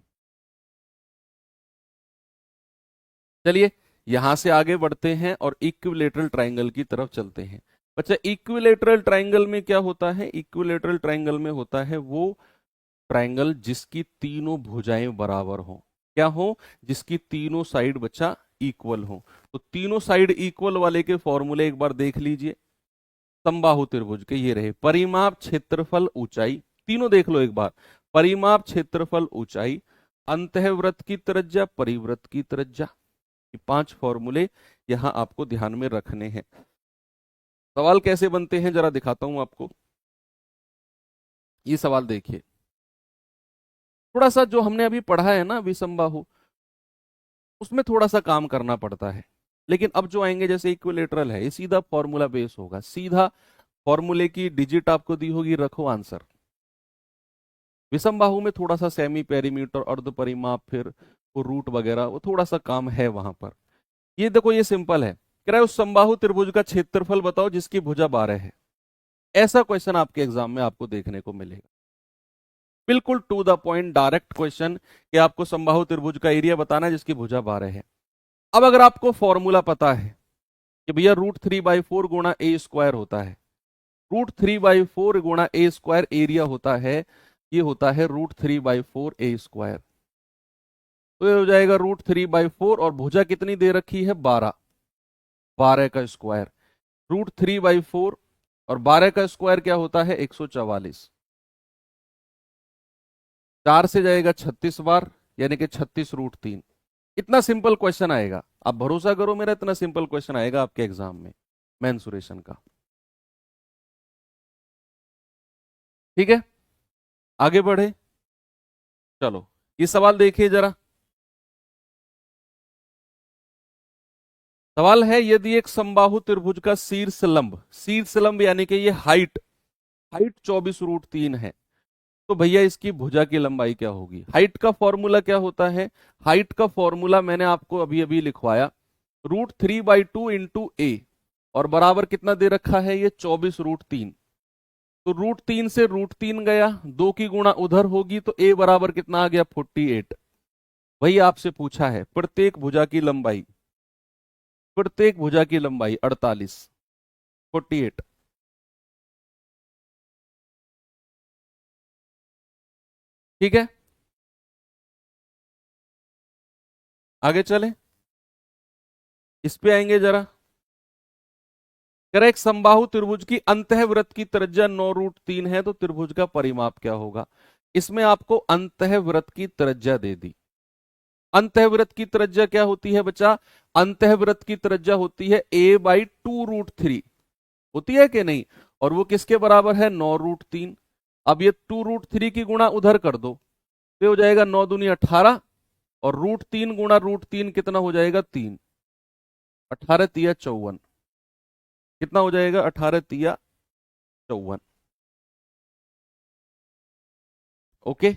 चलिए यहां से आगे बढ़ते हैं और इक्विलेटरल ट्रायंगल की तरफ चलते हैं। बच्चा इक्विलेटरल ट्रायंगल में क्या होता है? इक्विलेटरल ट्रायंगल में होता है वो ट्रायंगल जिसकी तीनों भुजाएं बराबर हो। क्या हो? जिसकी तीनों साइड बच्चा इक्वल हो। तो तीनों साइड इक्वल वाले के फॉर्मूले एक बार देख लीजिए। समबाहु त्रिभुज के ये रहे, परिमाप क्षेत्रफल ऊंचाई, तीनों देख लो एक बार। परिमाप क्षेत्रफल ऊंचाई, अंतःवृत्त की त्रिज्या, परिवृत्त की त्रिज्या, ये 5 फॉर्मूले यहां आपको ध्यान में रखने हैं। सवाल कैसे बनते हैं जरा दिखाता हूं आपको। ये सवाल देखिए, थोड़ा सा जो हमने अभी पढ़ा है ना विसंबाहु, उसमें थोड़ा सा काम करना पड़ता है। लेकिन अब जो आएंगे जैसे इक्विलेटरल है, ये सीधा फॉर्मूला बेस होगा, सीधा फॉर्मूले की डिजिट आपको दी होगी, रखो आंसर। विषमबाहु में थोड़ा सा सेमी पेरीमीटर, अर्ध परिमाप, फिर वो रूट वगैरह, वो थोड़ा सा काम है वहां पर। ये देखो ये सिंपल है, कह रहा है उस समबाहु त्रिभुज का क्षेत्रफल बताओ जिसकी भुजा 12 है। ऐसा क्वेश्चन आपके एग्जाम में आपको देखने को मिलेगा, बिल्कुल to the point direct question कि आपको समबाहु त्रिभुज का एरिया बताना है जिसकी भुजा 12 है। अब अगर आपको फॉर्मूला पता है कि भैया √3/4 गुणा ए स्क्वायर होता है, √3/4 गुणा ए स्क्वायर एरिया होता है, ये होता है √3/4 ए स्क्वायर। तो ये हो जाएगा √3/4 और भुजा कितनी दे रखी है? 12, 12 का स्क्वायर। √3/4 और 12 का स्क्वायर क्या होता है? 144। 4 से जाएगा 36 बार, यानी कि 36√3। इतना सिंपल क्वेश्चन आएगा, आप भरोसा करो मेरा, इतना सिंपल क्वेश्चन आएगा आपके एग्जाम में मेंसुरेशन का। ठीक है, आगे बढ़े। चलो ये सवाल देखिए जरा। सवाल है, यदि एक समबाहु त्रिभुज का शीर्ष लंब यानी कि ये हाइट, हाइट 24√3 है, तो भैया इसकी भुजा की लंबाई क्या होगी? हाइट का फॉर्मूला क्या होता है? हाइट का फॉर्मूला मैंने आपको अभी अभी लिखवाया, √3/2 इंटू ए, और बराबर कितना दे रखा है? ये 24√3। तो √3 से √3 गया, 2 की गुणा उधर होगी, तो ए बराबर कितना आ गया? 48। वही आपसे पूछा है प्रत्येक भुजा की लंबाई, प्रत्येक भुजा की लंबाई 48, 48। ठीक है, आगे चले, इस पे आएंगे जरा। कह रहा है एक समबाहु त्रिभुज की अंतःवृत्त की त्रिज्या 9√3 है, तो त्रिभुज का परिमाप क्या होगा? इसमें आपको अंतःवृत्त की त्रिज्या दे दी। अंतःवृत्त की त्रिज्या क्या होती है बच्चा? अंतःवृत्त की त्रिज्या होती है a/2√3, होती है कि नहीं? और वो किसके बराबर है? 9√3। अब ये 2√3 की गुणा उधर कर दो, तो हो जाएगा 9 दूनी 18, और √3 गुणा √3 कितना हो जाएगा? 3, 18 तिया 54, कितना हो जाएगा? 18 तिया 54। ओके,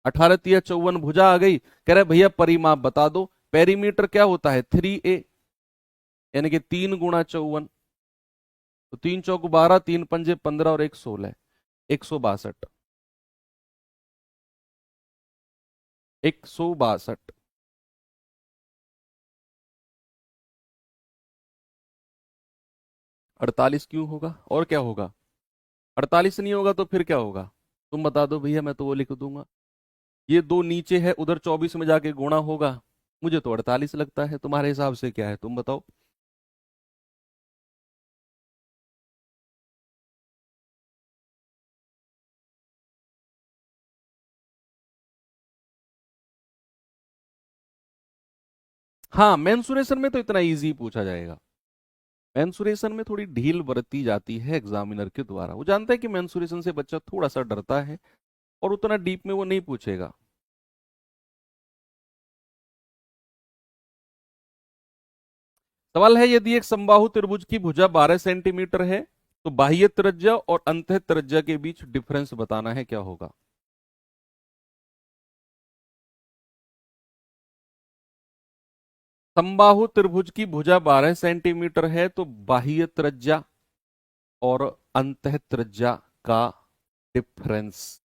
18 तिया 54 भुजा आ गई। कह रहे भैया परिमाप बता दो। पेरीमीटर क्या होता है? 3a, यानी कि 3 गुणा 54, तो 3 चौक 12, 3 पंजे 15 और 1 16, 162, 162। 48 क्यों होगा? और क्या होगा? 48 नहीं होगा तो फिर क्या होगा? तुम बता दो भैया, मैं तो वो लिख दूंगा। ये दो नीचे है, उधर 24 में जाके गुणा होगा। मुझे तो 48 लगता है, तुम्हारे हिसाब से क्या है? तुम बताओ। हाँ, मेंसुरेशन में तो इतना इजी पूछा जाएगा। मेंसुरेशन में थोड़ी ढील बरती जाती है एग्जामिनर के द्वारा, वो जानता है कि मेंसुरेशन से बच्चा थोड़ा सा डरता है, और उतना डीप में वो नहीं पूछेगा। सवाल है, यदि एक समबाहु त्रिभुज की भुजा 12 सेंटीमीटर है, तो बाह्य त्रिज्या और अंतः त्रिज्या के बीच डिफरेंस बताना है, क्या होगा? समबाहु त्रिभुज की भुजा 12 सेंटीमीटर है, तो बाह्य त्रिज्या और अंतः त्रिज्या का डिफरेंस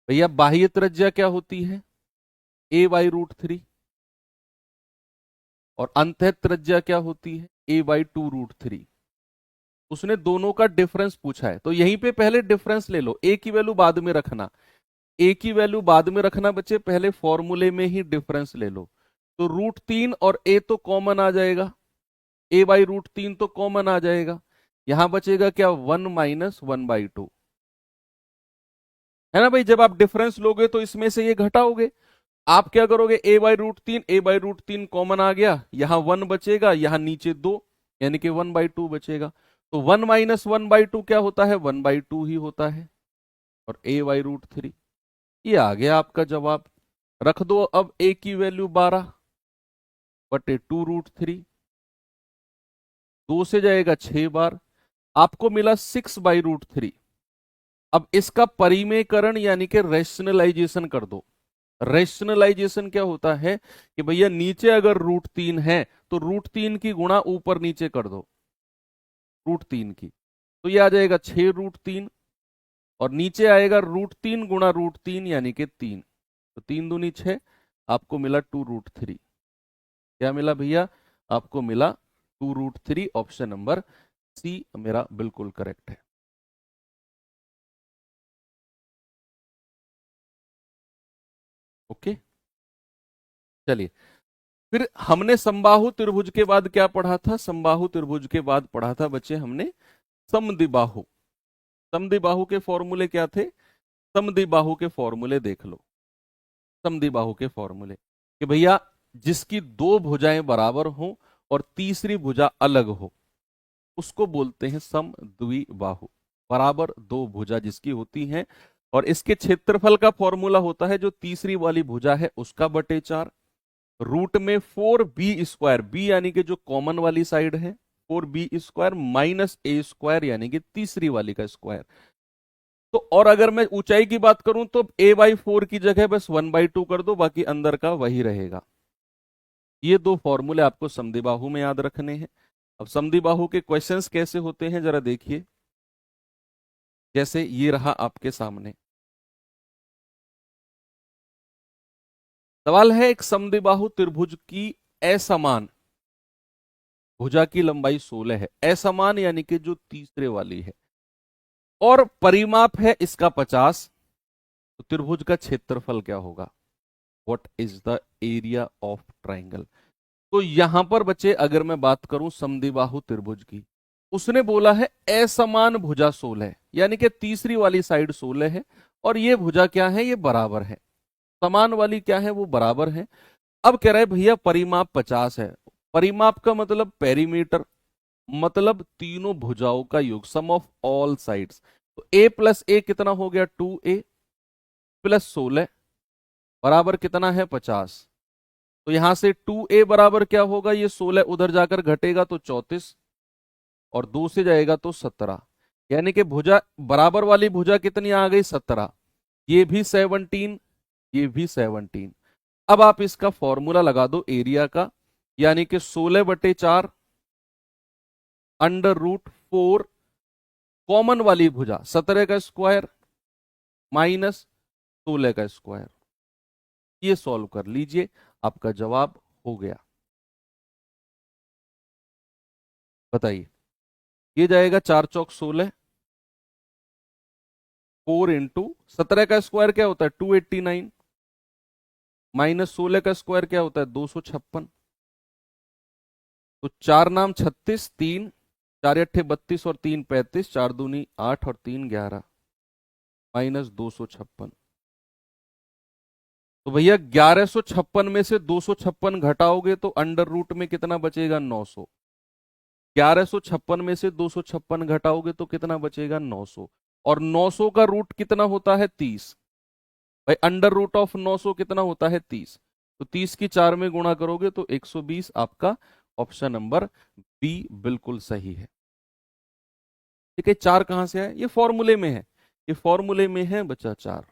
भैया बाह्य त्रिज्या क्या होती है? a by root three. और अंतः त्रिज्या क्या होती है? a by two root three. उसने दोनों का डिफरेंस पूछा है, तो यहीं पे पहले डिफरेंस ले लो, a की वैल्यू बाद में रखना। a की वैल्यू बाद में रखना बच्चे, पहले फॉर्मूले में ही डिफरेंस ले लो। तो रूट तीन और a तो कॉमन आ जाएगा, a बाई रूट तीन तो कॉमन आ जाएगा। यहां बचेगा क्या? 1 - 1/2, है ना भाई। जब आप डिफरेंस लोगे तो इसमें से ये घटाओगे। आप क्या करोगे? a बाई रूट तीन कॉमन आ गया, यहां 1 बचेगा, यहां नीचे 2, यानी कि 1/2 बचेगा। तो 1 - 1/2 क्या होता है? 1/2 ही होता है। और a/√3, ये आ गया आपका जवाब। रख दो अब a की वैल्यू 12/2√3, 2 से जाएगा 6 बार, आपको मिला 6/√3। अब इसका परिमेयकरण यानी कि रेशनलाइजेशन कर दो। रेशनलाइजेशन क्या होता है कि भैया नीचे अगर √3 है तो √3 की गुणा ऊपर नीचे कर दो, √3 की, तो ये आ जाएगा 6√3। और नीचे आएगा √3 गुणा √3 यानी कि 3, तो 3 दूनी 6, आपको मिला 2√3। क्या मिला भैया? आपको मिला 2√3। ऑप्शन नंबर सी मेरा बिल्कुल करेक्ट है। ओके, चलिए फिर हमने समबाहु त्रिभुज के बाद क्या पढ़ा था? समबाहु त्रिभुज के बाद पढ़ा था बच्चे हमने समद्विबाहु। समद्विबाहु के फॉर्मूले क्या थे? समद्विबाहु के फॉर्मूले देख लो। समद्विबाहु के फॉर्मूले कि भैया जिसकी दो भुजाएं बराबर हो और तीसरी भुजा अलग हो, उसको बोलते हैं समद्विबाहु। बराबर दो भुजा जिसकी होती हैं, और इसके क्षेत्रफल का फॉर्मूला होता है जो तीसरी वाली भुजा है उसका बटे 4, रूट में 4b², बी यानी कि जो कॉमन वाली साइड है, 4b² माइनस a² यानी कि तीसरी वाली का स्क्वायर। तो और अगर मैं ऊंचाई की बात करूं तो a/4 की जगह बस 1/2 कर दो, बाकी अंदर का वही रहेगा। ये दो फॉर्मूले आपको समद्विबाहु में याद रखने हैं। अब समद्विबाहु के क्वेश्चंस कैसे होते हैं जरा देखिए। जैसे ये रहा आपके सामने सवाल है, एक समद्विबाहु त्रिभुज की असमान भुजा की लंबाई 16 है, असमान यानी कि जो तीसरे वाली है, और परिमाप है इसका 50, तो त्रिभुज का क्षेत्रफल क्या होगा? What is the area of triangle? तो यहां पर बच्चे अगर मैं बात करूं समद्विबाहु त्रिभुज की, उसने बोला है असमान भुजा 16 है, यानी कि तीसरी वाली साइड 16 है, और ये भुजा क्या है? ये बराबर है। समान वाली क्या है? वो बराबर है। अब कह रहा है भैया परिमाप 50 है। परिमाप का मतलब पेरीमीटर, मतलब तीनों भुजाओं का योग, सम ऑफ ऑल साइड्स। तो a प्लस ए कितना हो गया? 2a प्लस 16 बराबर कितना है? 50। तो यहां से 2a बराबर क्या होगा? ये 16 उधर जाकर घटेगा तो 34, और 2 से जाएगा तो 17, यानी कि भुजा बराबर वाली भुजा कितनी आ गई? 17। ये भी 17, ये भी 17। अब आप इसका फॉर्मूला लगा दो एरिया का, यानी कि 16/4 √4 कॉमन वाली भुजा 17 का स्क्वायर माइनस 16 का स्क्वायर। ये सॉल्व कर लीजिए, आपका जवाब हो गया। बताइए, ये जाएगा 4 चौक 16, 4 इंटू 17 का स्क्वायर क्या होता है? 289, माइनस 16 का स्क्वायर क्या होता है? 256। तो 4 नाम 36, 3 4 अट्ठे 32 और 3 35, 4 दूनी 8 और 3 11, माइनस 256। तो भैया 1156 में से 256 घटाओगे तो अंडर रूट में कितना बचेगा? 900। 1156 में से 256 घटाओगे तो कितना बचेगा? 900। और 900 का रूट कितना होता है? 30। भाई अंडर रूट ऑफ 900 कितना होता है? 30। तो 30 की 4 में गुणा करोगे तो 120। आपका ऑप्शन नंबर बी बिल्कुल सही है। ठीक है, 4 कहां से है? ये फॉर्मूले में है, ये फॉर्मूले में है बच्चा 4।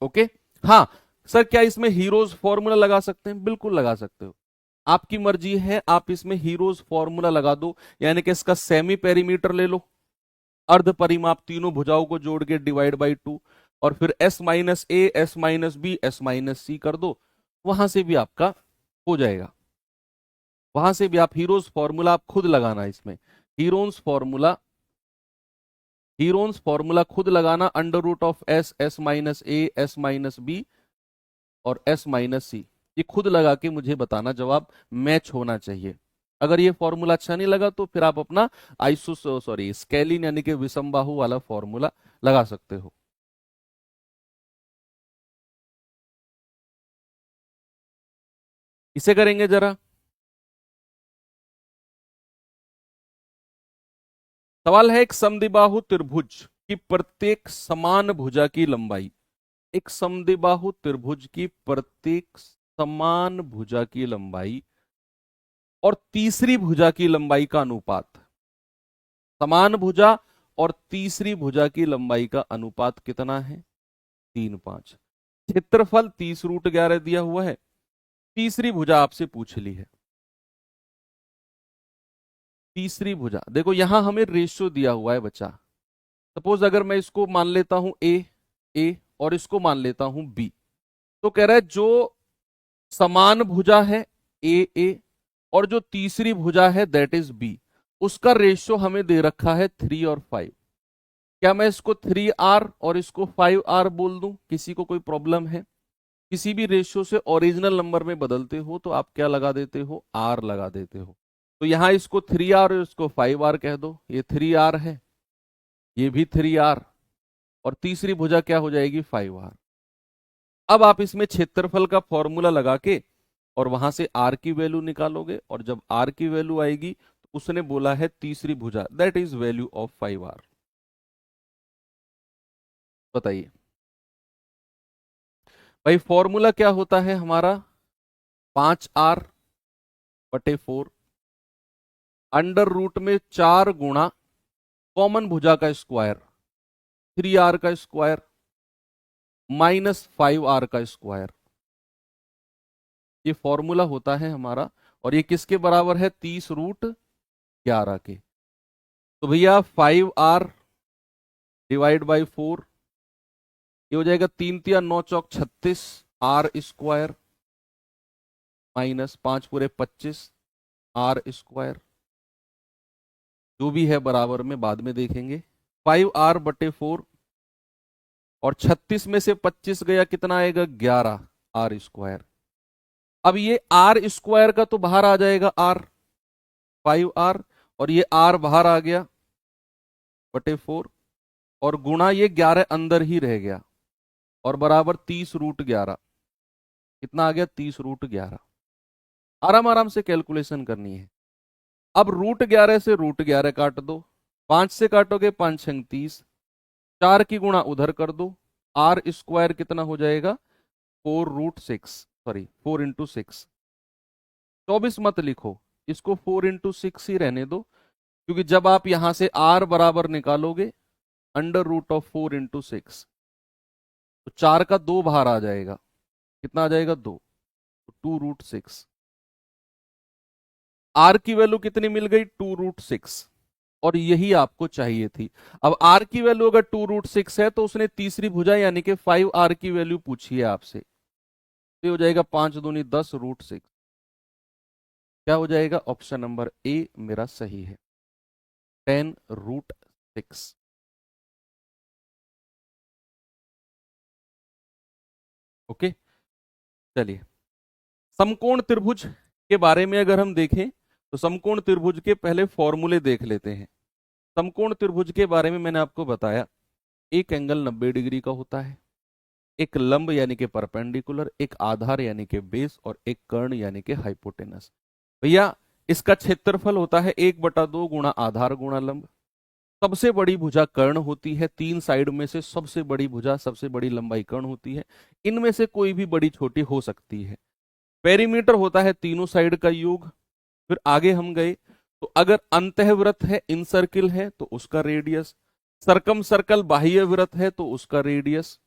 ओके, हाँ सर, क्या इसमें हीरोज फॉर्मूला लगा सकते हैं? बिल्कुल लगा सकते हो, आपकी मर्जी है। आप इसमें हीरोज फॉर्मूला लगा दो, यानी कि इसका सेमी पेरीमीटर ले लो, अर्ध परिमाप तीनों भुजाओं को जोड़ के डिवाइड बाई 2, और फिर s minus a, s minus b, s minus c कर दो, वहां से भी आपका हो जाएगा। वहां से भी आप हीरोज फॉर्मूला आप खुद लगाना, इसमें हीरोन्स फॉर्मूला खुद लगाना, under root of s, s minus a, s minus b और एस माइनस सी, ये खुद लगा के मुझे बताना, जवाब मैच होना चाहिए। अगर ये फॉर्मूला अच्छा नहीं लगा तो फिर आप अपना स्केलिन यानी कि विषमबाहु वाला फॉर्मूला लगा सकते हो। इसे करेंगे जरा। सवाल है, एक समद्विबाहु त्रिभुज की प्रत्येक समान भुजा की लंबाई, एक समद्विबाहु त्रिभुज की प्रत्येक समान भुजा की लंबाई और तीसरी भुजा की लंबाई का अनुपात, समान भुजा और तीसरी भुजा की लंबाई का अनुपात कितना है? 3, 5। क्षेत्रफल 30√11 दिया हुआ है। तीसरी भुजा आपसे पूछ ली है। तीसरी भुजा देखो, यहां हमें रेशियो दिया हुआ है बच्चा। सपोज अगर मैं इसको मान लेता हूं ए और इसको मान लेता हूं बी, तो कह रहा है जो समान भुजा है ए और जो तीसरी भुजा है दैट इज बी, उसका रेशियो हमें दे रखा है 3 और 5। क्या मैं इसको 3R और इसको 5R बोल दूं? किसी को कोई प्रॉब्लम है? किसी भी रेशियो से ओरिजिनल नंबर में बदलते हो तो आप क्या लगा देते हो? R लगा देते हो। तो यहां इसको 3R और इसको 5R कह दो, ये 3R है, ये भी 3R, और तीसरी भुजा क्या हो जाएगी? 5R। अब आप इसमें क्षेत्रफल का फॉर्मूला लगा के और वहां से R की वैल्यू निकालोगे, और जब R की वैल्यू आएगी तो उसने बोला है तीसरी भुजा, that is value of 5R। बताइए भाई, फॉर्मूला क्या होता है हमारा? 5R/4 अंडर रूट में 4 गुणा कॉमन भुजा का स्क्वायर 3R का स्क्वायर माइनस 5R का स्क्वायर, ये फॉर्मूला होता है हमारा। और ये किसके बराबर है? 30√11 के। तो भैया 5R डिवाइड बाई 4, ये हो जाएगा 3×3=9, 36 R square minus 5×5 R square, जो भी है बराबर में बाद में देखेंगे। 5R/4 और 36 में से 25 गया, कितना आएगा? 11 R स्क्वायर। अब ये R स्क्वायर का तो बाहर आ जाएगा R, 5R, और ये R बाहर आ गया /4, और गुणा ये 11 अंदर ही रह गया, और बराबर 30√11। कितना आ गया? 30√11। आराम आराम से कैलकुलेशन करनी है। अब √11 से √11 काट दो, 5 से काटोगे 5×6 30, 4 की गुणा उधर कर दो, R स्क्वायर कितना हो जाएगा? 4×6। 24 मत लिखो, इसको 4×6 ही रहने दो, क्योंकि जब आप यहां से R बराबर निकालोगे अंडर रूट ऑफ 4×6, तो 4 का 2 बाहर आ जाएगा, कितना आ जाएगा? 2, 2√6। R की वैल्यू कितनी मिल गई? 2√6, और यही आपको चाहिए थी। अब R की वैल्यू अगर 2√6 है तो उसने तीसरी भुजा यानी कि 5R की वैल्यू पूछी है आपसे, तो हो जाएगा 5×2 = 10√6। क्या हो जाएगा? ऑप्शन नंबर ए मेरा सही है, 10√6। ओके, चलिए समकोण त्रिभुज के बारे में अगर हम देखें तो समकोण त्रिभुज के पहले फॉर्मूले देख लेते हैं। समकोण त्रिभुज के बारे में मैंने आपको बताया, एक एंगल 90 डिग्री का होता है, एक लंब यानी कि परपेंडिकुलर, एक आधार यानी कि बेस, और एक कर्ण यानी कि हाइपोटेनस। भैया इसका क्षेत्रफल होता है 1/2 गुणा आधार गुणा लंब। सबसे बड़ी भुजा कर्ण होती है, 3 साइड में से सबसे बड़ी भुजा, सबसे बड़ी लंबाई कर्ण होती है। इनमें से कोई भी बड़ी छोटी हो सकती है। पेरीमीटर होता है तीनों साइड का योग। फिर आगे हम गए तो अगर अंतःवृत्त है, इन सर्किल है, तो उसका रेडियस, सरकम सर्कल बाह्य वृत्त है तो उसका रेडियस।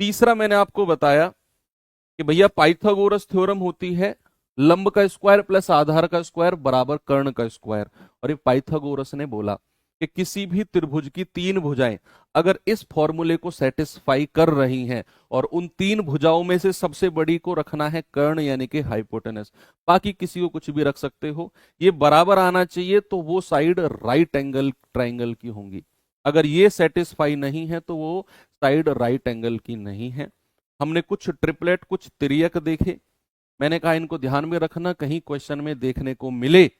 तीसरा मैंने आपको बताया कि भैया पाइथागोरस थ्योरम होती है, लंब का स्क्वायर प्लस आधार का स्क्वायर बराबर कर्ण का स्क्वायर, और ये पाइथागोरस ने बोला। कि किसी भी त्रिभुज की तीन भुजाएं अगर इस फॉर्मूले को सेटिस्फाई कर रही हैं और उन तीन भुजाओं में से सबसे बड़ी को रखना है कर्ण यानी कि हाइपोटेनस, बाकी किसी को कुछ भी रख सकते हो, ये बराबर आना चाहिए तो वो साइड राइट एंगल ट्राइंगल की होंगी। अगर ये सेटिस्फाई नहीं है तो वो साइड राइट एंगल की नहीं है। हमने कुछ ट्रिपलेट कुछ तिर्यक देखे, मैंने कहा इनको ध्यान में रखना, कहीं क्वेश्चन में देखने को मिले,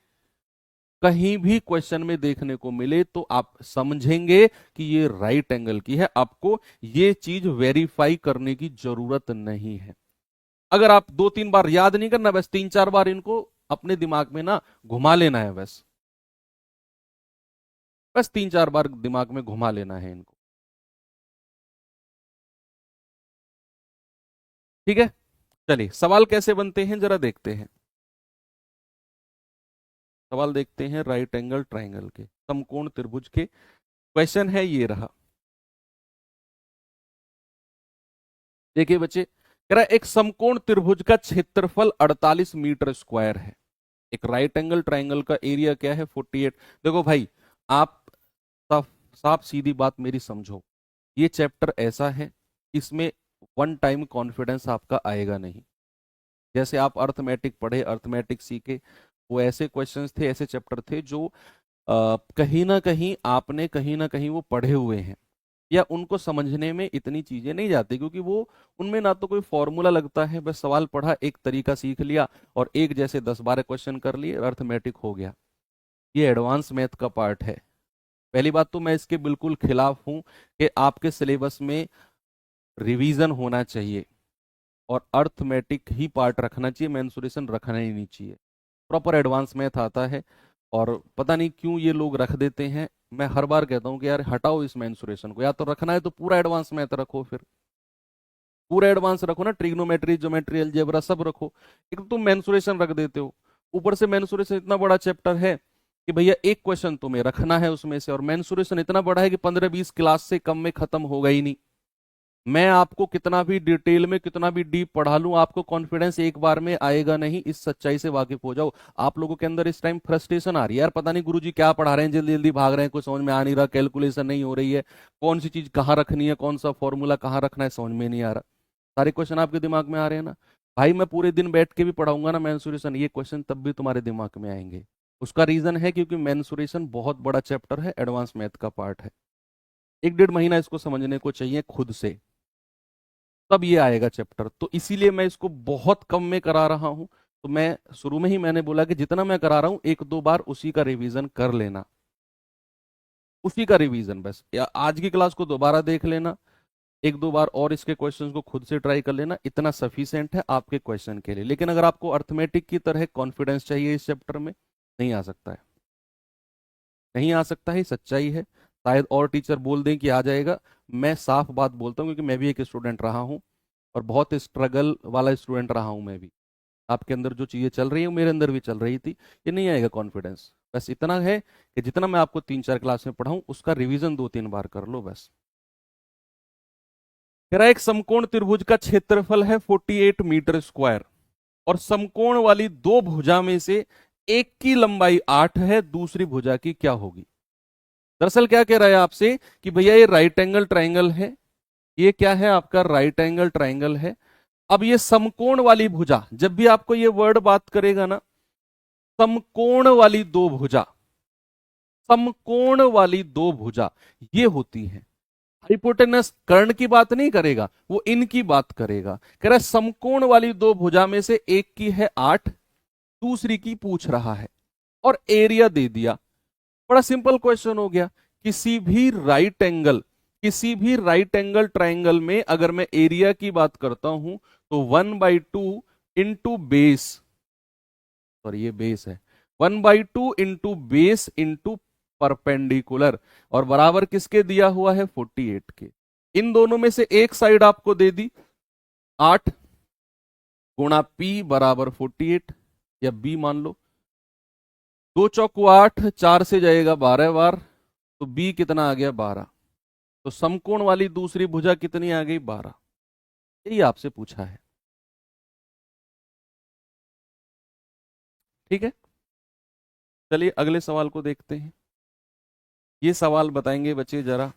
कहीं भी क्वेश्चन में देखने को मिले तो आप समझेंगे कि ये राइट एंगल की है, आपको ये चीज वेरीफाई करने की जरूरत नहीं है। अगर आप दो तीन बार याद नहीं करना, बस तीन चार बार इनको अपने दिमाग में ना घुमा लेना है, बस बस तीन चार बार दिमाग में घुमा लेना है इनको। ठीक है, चलिए सवाल कैसे बनते हैं जरा देखते हैं। सवाल देखते हैं राइट एंगल ट्राइंगल के, समकोण त्रिभुज के। क्वेश्चन है ये रहा, देखिए बच्चे, कह रहा है एक समकोण त्रिभुज का क्षेत्रफल 48 मीटर स्क्वायर है, एक राइट एंगल ट्राइंगल का एरिया क्या है 48। देखो भाई, आप साफ साफ सीधी बात मेरी समझो, ये चैप्टर ऐसा है इसमें वन टाइम कॉन्फिडेंस आपका आएगा नहीं। जैसे आप अर्थमेटिक पढ़े, अर्थमेटिक सीखे, वो ऐसे क्वेश्चंस थे, ऐसे चैप्टर थे जो कहीं ना कहीं आपने कहीं ना कहीं वो पढ़े हुए हैं, या उनको समझने में इतनी चीजें नहीं जाती, क्योंकि वो उनमें ना तो कोई फॉर्मूला लगता है, बस सवाल पढ़ा एक तरीका सीख लिया और एक जैसे 10-12 क्वेश्चन कर लिए, अर्थमेटिक हो गया। ये एडवांस मैथ का पार्ट है। पहली बात तो मैं इसके बिल्कुल खिलाफ हूं कि आपके सिलेबस में रिवीजन होना चाहिए और अर्थमेटिक ही पार्ट रखना चाहिए, मेंसुरेशन रखना ही नहीं चाहिए। प्रॉपर एडवांस मैथ आता है और पता नहीं क्यों ये लोग रख देते हैं। मैं हर बार कहता हूं कि यार हटाओ इस मेंसुरेशन को, या तो रखना है तो पूरा एडवांस मैथ रखो, फिर पूरा एडवांस रखो ना, ट्रिग्नोमेट्री ज्योमेट्री अलजेब्रा सब रखो। एक तो तुम मेंसुरेशन रख देते हो, ऊपर से मेंसुरेशन इतना बड़ा चैप्टर है कि भैया एक क्वेश्चन तुम्हें रखना है उसमें से, और मेंसुरेशन इतना बड़ा है कि 15-20 क्लास से कम में खत्म होगा ही नहीं। मैं आपको कितना भी डिटेल में कितना भी डीप पढ़ा लूं, आपको कॉन्फिडेंस एक बार में आएगा नहीं, इस सच्चाई से वाकिफ हो जाओ। आप लोगों के अंदर इस टाइम फ्रस्ट्रेशन आ रही है, यार पता नहीं गुरुजी क्या पढ़ा रहे हैं, जल्दी जल्दी भाग रहे हैं, कुछ समझ में आ नहीं रहा, कैलकुलेशन नहीं हो रही है, कौन सी चीज कहाँ रखनी है, कौन सा फॉर्मूला कहाँ रखना है, समझ में नहीं आ रहा। सारे क्वेश्चन आपके दिमाग में आ रहे हैं ना? भाई मैं पूरे दिन बैठ के भी पढ़ाऊंगा ना मेंसुरेशन, ये क्वेश्चन तब भी तुम्हारे दिमाग में आएंगे। उसका रीजन है क्योंकि मेंसुरेशन बहुत बड़ा चैप्टर है, एडवांस मैथ का पार्ट है। 1-1.5 महीना इसको समझने को चाहिए खुद से, तब ये आएगा चैप्टर। तो इसीलिए मैं इसको बहुत कम में करा रहा हूं। तो मैं शुरू में ही मैंने बोला कि जितना मैं करा रहा हूं 1-2 बार उसी का रिवीजन कर लेना, उसी का रिवीजन बस, या आज की क्लास को दोबारा देख लेना, 1-2 बार और इसके क्वेश्चंस को खुद से ट्राई कर लेना, इतना सफिशिएंट है आपके क्वेश्चन के लिए। लेकिन अगर आपको अर्थमेटिक की तरह कॉन्फिडेंस चाहिए इस चैप्टर में, नहीं आ सकता है, नहीं आ सकता है, सच्चाई है। शायद और टीचर बोल दें कि आ जाएगा, मैं साफ बात बोलता हूँ क्योंकि मैं भी एक स्टूडेंट रहा हूँ और बहुत स्ट्रगल वाला स्टूडेंट रहा हूँ मैं भी। आपके अंदर जो चीजें चल रही है वो मेरे अंदर भी चल रही थी, ये नहीं आएगा कॉन्फिडेंस। बस इतना है कि जितना मैं आपको 3-4 क्लास में पढ़ाऊं उसका रिवीजन 2-3 बार कर लो बस। कह रहा है एक समकोण त्रिभुज का क्षेत्रफल है 48 मीटर स्क्वायर और समकोण वाली दो भुजा में से एक की लंबाई 8 है, दूसरी भुजा की क्या होगी? दरअसल क्या कह रहा है आपसे कि भैया ये राइट एंगल ट्राइंगल है, ये क्या है आपका राइट एंगल ट्राइंगल है। अब ये समकोण वाली भुजा, जब भी आपको ये वर्ड बात करेगा ना, समकोण वाली दो भुजा, समकोण वाली दो भुजा ये होती है। हाइपोटेनस कर्ण की बात नहीं करेगा, वो इनकी बात करेगा। कह रहा है समकोण वाली दो भुजा में से एक की है 8, दूसरी की पूछ रहा है और एरिया दे दिया। बड़ा सिंपल क्वेश्चन हो गया। किसी भी राइट एंगल, किसी भी राइट एंगल ट्राइंगल में अगर मैं एरिया की बात करता हूं तो 1/2 इंटू बेस, सॉरी ये बेस है, 1/2 इंटू बेस इंटू परपेंडिकुलर, और बराबर किसके दिया हुआ है 48 के। इन दोनों में से एक साइड आपको दे दी 8 गुणा पी बराबर 48, या बी मान लो, 2 चौक 8, 4 से जाएगा 12 बार, तो बी कितना आ गया 12। तो समकोण वाली दूसरी भुजा कितनी आ गई 12, यही आपसे पूछा है। ठीक है, चलिए अगले सवाल को देखते हैं। ये सवाल बताएंगे बच्चे जरा।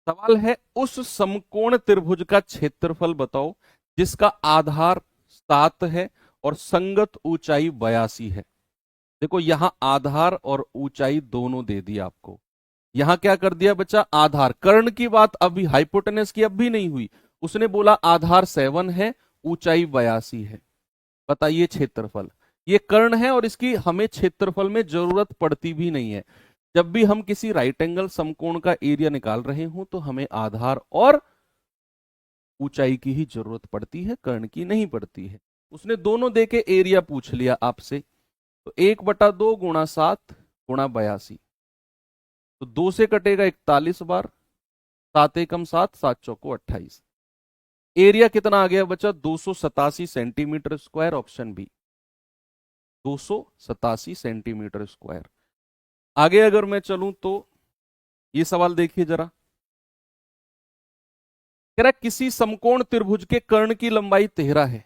सवाल है उस समकोण त्रिभुज का क्षेत्रफल बताओ जिसका आधार 7 है और संगत ऊंचाई 82 है। देखो यहां आधार और ऊंचाई दोनों दे दी आपको। यहां क्या कर दिया बच्चा, आधार, कर्ण की बात अभी, हाइपोटेनस की अब भी नहीं हुई। उसने बोला आधार 7 है, ऊंचाई 82 है, बताइए क्षेत्रफल। ये कर्ण है और इसकी हमें क्षेत्रफल में जरूरत पड़ती भी नहीं है। जब भी हम किसी राइट एंगल समकोण का एरिया निकाल रहे हो तो हमें आधार और ऊंचाई की ही जरूरत पड़ती है, कर्ण की नहीं पड़ती है। उसने दोनों देके एरिया पूछ लिया आपसे, तो 1/2 गुणा 7 गुणा 82, तो 2 से कटेगा 41 बार, 7 एकम 7, 7 चौको 28। एरिया कितना आ गया बच्चा, 287 centimetre square, option b 287 centimetre square. आगे अगर मैं चलूं तो ये सवाल देखिए जरा। कह रहा किसी समकोण त्रिभुज के कर्ण की लंबाई 13 है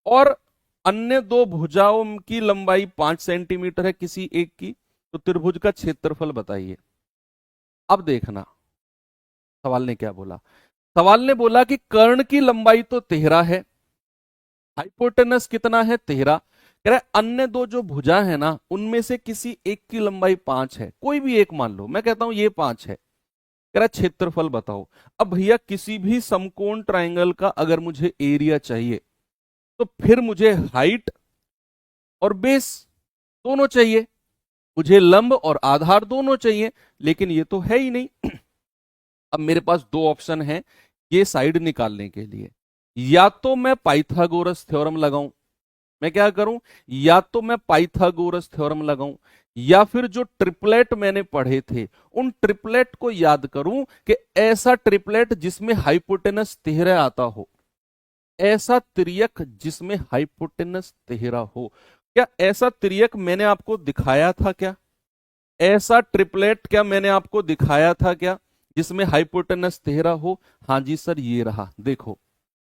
और अन्य दो भुजाओं की लंबाई 5 सेंटीमीटर है किसी एक की, तो त्रिभुज का क्षेत्रफल बताइए। अब देखना सवाल ने क्या बोला। सवाल ने बोला कि कर्ण की लंबाई तो 13 है, हाइपोटेनस कितना है 13। कह रहा है अन्य दो जो भुजा है ना उनमें से किसी एक की लंबाई 5 है, कोई भी एक मान लो, मैं कहता हूं ये 5 है। कह रहा क्षेत्रफल बताओ। अब भैया किसी भी समकोण ट्रायंगल का अगर मुझे एरिया चाहिए तो फिर मुझे हाइट और बेस दोनों चाहिए, मुझे लंब और आधार दोनों चाहिए, लेकिन ये तो है ही नहीं। अब मेरे पास दो ऑप्शन है ये साइड निकालने के लिए। या तो मैं पाइथागोरस थ्योरम लगाऊं, मैं क्या करूं, या तो मैं पाइथागोरस थ्योरम लगाऊं, या फिर जो ट्रिपलेट मैंने पढ़े थे उन ट्रिपलेट को याद करूं कि ऐसा ट्रिपलेट जिसमें हाइपोटेनस 13 आता हो, ऐसा त्रियक जिसमें हाइपोटेनस 13 हो। क्या ऐसा त्रियक मैंने आपको दिखाया था क्या, ऐसा ट्रिपलेट क्या मैंने आपको दिखाया था क्या जिसमें हाइपोटेनस 13 हो। हाँ जी सर ये रहा देखो,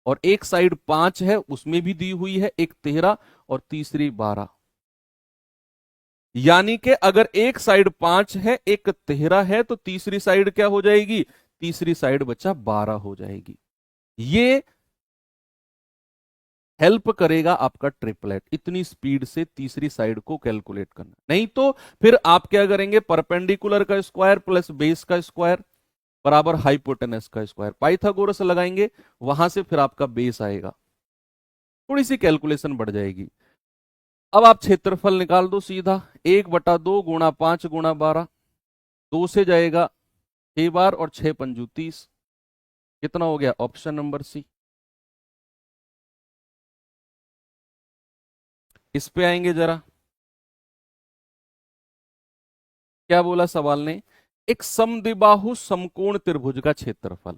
और एक साइड 5 है उसमें भी दी हुई है, एक 13 और तीसरी 12। यानी कि अगर एक साइड 5 है एक 13 है तो तीसरी साइड क्या हो जाएगी, तीसरी साइड बच्चा 12 हो जाएगी। ये हेल्प करेगा आपका ट्रिपलेट इतनी स्पीड से तीसरी साइड को कैलकुलेट करना। नहीं तो फिर आप क्या करेंगे, परपेंडिकुलर का स्क्वायर प्लस बेस का स्क्वायर बराबर हाइपोटेनस का स्क्वायर, पाइथागोरस लगाएंगे, वहां से फिर आपका बेस आएगा, थोड़ी सी कैलकुलेशन बढ़ जाएगी। अब आप क्षेत्रफल निकाल दो सीधा, 1/2 गुणा 5 गुणा 12, 2 से जाएगा 6 बार और 6 पंजू 30, कितना हो गया, ऑप्शन नंबर सी। इस पे आएंगे जरा, क्या बोला सवाल ने, एक समद्विबाहु समकोण त्रिभुज का क्षेत्रफल।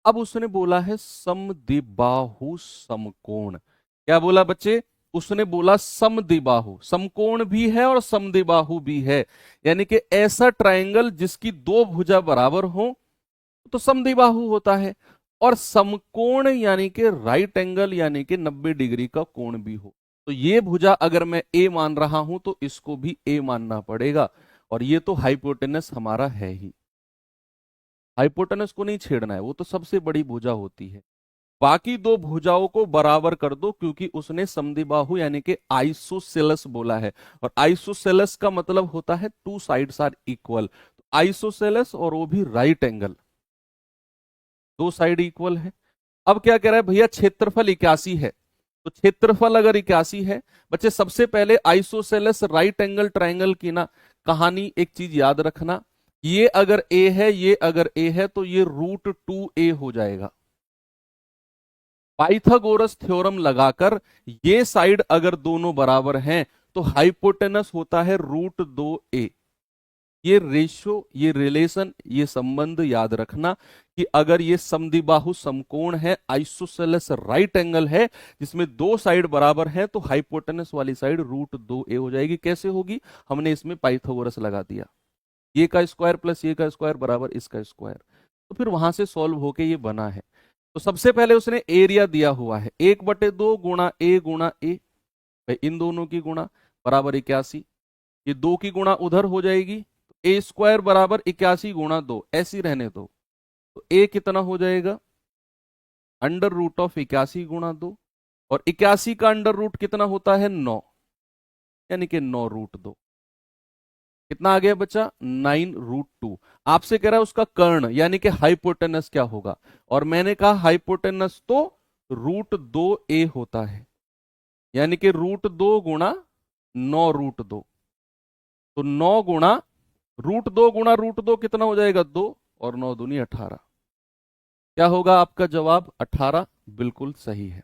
अब उसने बोला है समद्विबाहु समकोण, क्या बोला बच्चे, उसने बोला समद्विबाहु, समकोण भी है और समद्विबाहु भी है, यानी कि ऐसा ट्रायंगल जिसकी दो भुजा बराबर हो तो समद्विबाहु होता है, और समकोण यानी कि राइट एंगल यानी कि 90 डिग्री का कोण भी हो। तो ये भुजा अगर मैं ए मान रहा हूं तो इसको भी ए मानना पड़ेगा, और ये तो हाइपोटेनस हमारा है ही, हाइपोटेनस को नहीं छेड़ना है, वो तो सबसे बड़ी भुजा होती है। बाकी दो भुजाओं को बराबर कर दो क्योंकि उसने समद्विबाहु यानी कि आइसोसेलस बोला है, और आइसोसेलस का मतलब होता है two sides are equal. Isosceles और वो भी राइट एंगल, दो साइड इक्वल है। अब क्या कह रहा है भैया, क्षेत्रफल 81 है, तो क्षेत्रफल अगर 81 है बच्चे, सबसे पहले आइसोसेलस राइट एंगल ट्रायंगल की ना कहानी एक चीज याद रखना, ये अगर ए है ये अगर ए है तो ये √2a हो जाएगा। पाइथागोरस थ्योरम लगाकर ये साइड अगर दोनों बराबर हैं तो हाइपोटेनस होता है √2a। ये रेशियो, ये रिलेशन, ये संबंध याद रखना कि अगर ये समद्विबाहु समकोण है, आइसोसेलेस राइट एंगल है जिसमें दो साइड बराबर है, तो हाइपोटेनस वाली साइड √2a हो जाएगी। कैसे होगी, हमने इसमें पाइथागोरस लगा दिया, ये का स्क्वायर प्लस ये का स्क्वायर बराबर इसका स्क्वायर, तो फिर वहां से सॉल्व होके ये बना है। तो सबसे पहले उसने एरिया दिया हुआ है 1/2 गुणा ए, इन दोनों की गुणा बराबर 81, ये 2 की गुणा उधर हो जाएगी, ए स्क्वायर बराबर 81 गुणा 2, ऐसी रहने दो। तो ए कितना हो जाएगा, अंडर रूट ऑफ 81 गुणा 2, और 81 का अंडर रूट कितना होता है 9, यानी कि 9 रूट 2। कितना आ गया बच्चा, 9 रूट 2। आपसे कह रहा है उसका कर्ण यानी कि हाइपोटेनस क्या होगा, और मैंने कहा हाइपोटेनस तो रूट 2 ए होता है, यानी कि रूट 2 गुणा 9 रूट 2। तो 9 गुणा रूट 2 कितना हो जाएगा 2, और 9 दूनी 18। क्या होगा आपका जवाब 18, बिल्कुल सही है।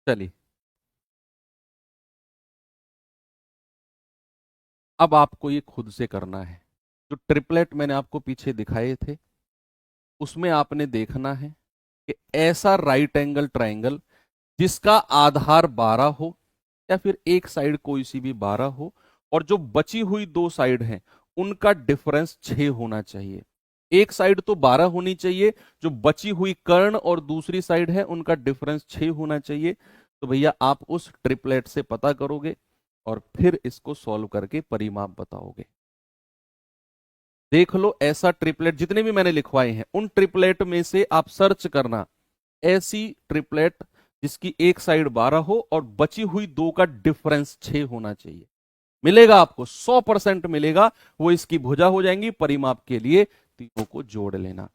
चलिए अब आपको ये खुद से करना है। जो ट्रिपलेट मैंने आपको पीछे दिखाए थे उसमें आपने देखना है कि ऐसा राइट एंगल ट्राइंगल जिसका आधार 12 हो, या फिर एक साइड कोई सी भी 12 हो, और जो बची हुई 2 साइड हैं उनका डिफरेंस 6 होना चाहिए। एक साइड तो 12 होनी चाहिए, जो बची हुई कर्ण और दूसरी साइड है उनका डिफरेंस 6 होना चाहिए। तो भैया आप उस ट्रिपलेट से पता करोगे और फिर इसको सॉल्व करके परिमाप बताओगे। देख लो ऐसा ट्रिपलेट जितने भी मैंने लिखवाए हैं उन ट्रिपलेट में से आप सर्च करना ऐसी ट्रिपलेट जिसकी एक साइड 12 हो और बची हुई 2 का डिफरेंस 6 होना चाहिए। मिलेगा आपको, 100% मिलेगा। वो इसकी भुजा हो जाएंगी, परिमाप के लिए तीनों को जोड़ लेना।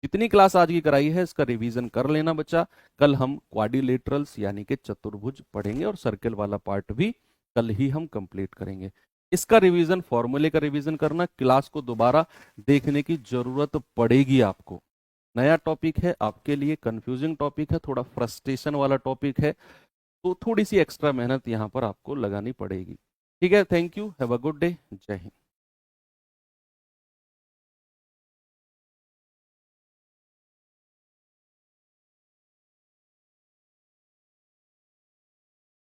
जितनी क्लास आज की कराई है इसका रिवीजन कर लेना बच्चा। कल हम क्वाड्रिलेटरल्स यानी कि चतुर्भुज पढ़ेंगे और सर्कल वाला पार्ट भी कल ही हम कंप्लीट करेंगे। इसका रिवीजन, फॉर्मूले का रिवीजन करना, क्लास को दोबारा देखने की जरूरत पड़ेगी आपको। नया टॉपिक है आपके लिए, कंफ्यूजिंग टॉपिक है, थोड़ा फ्रस्ट्रेशन वाला टॉपिक है, तो थोड़ी सी एक्स्ट्रा मेहनत यहां पर आपको लगानी पड़ेगी। ठीक है, thank you, have a good day, जय हिंद।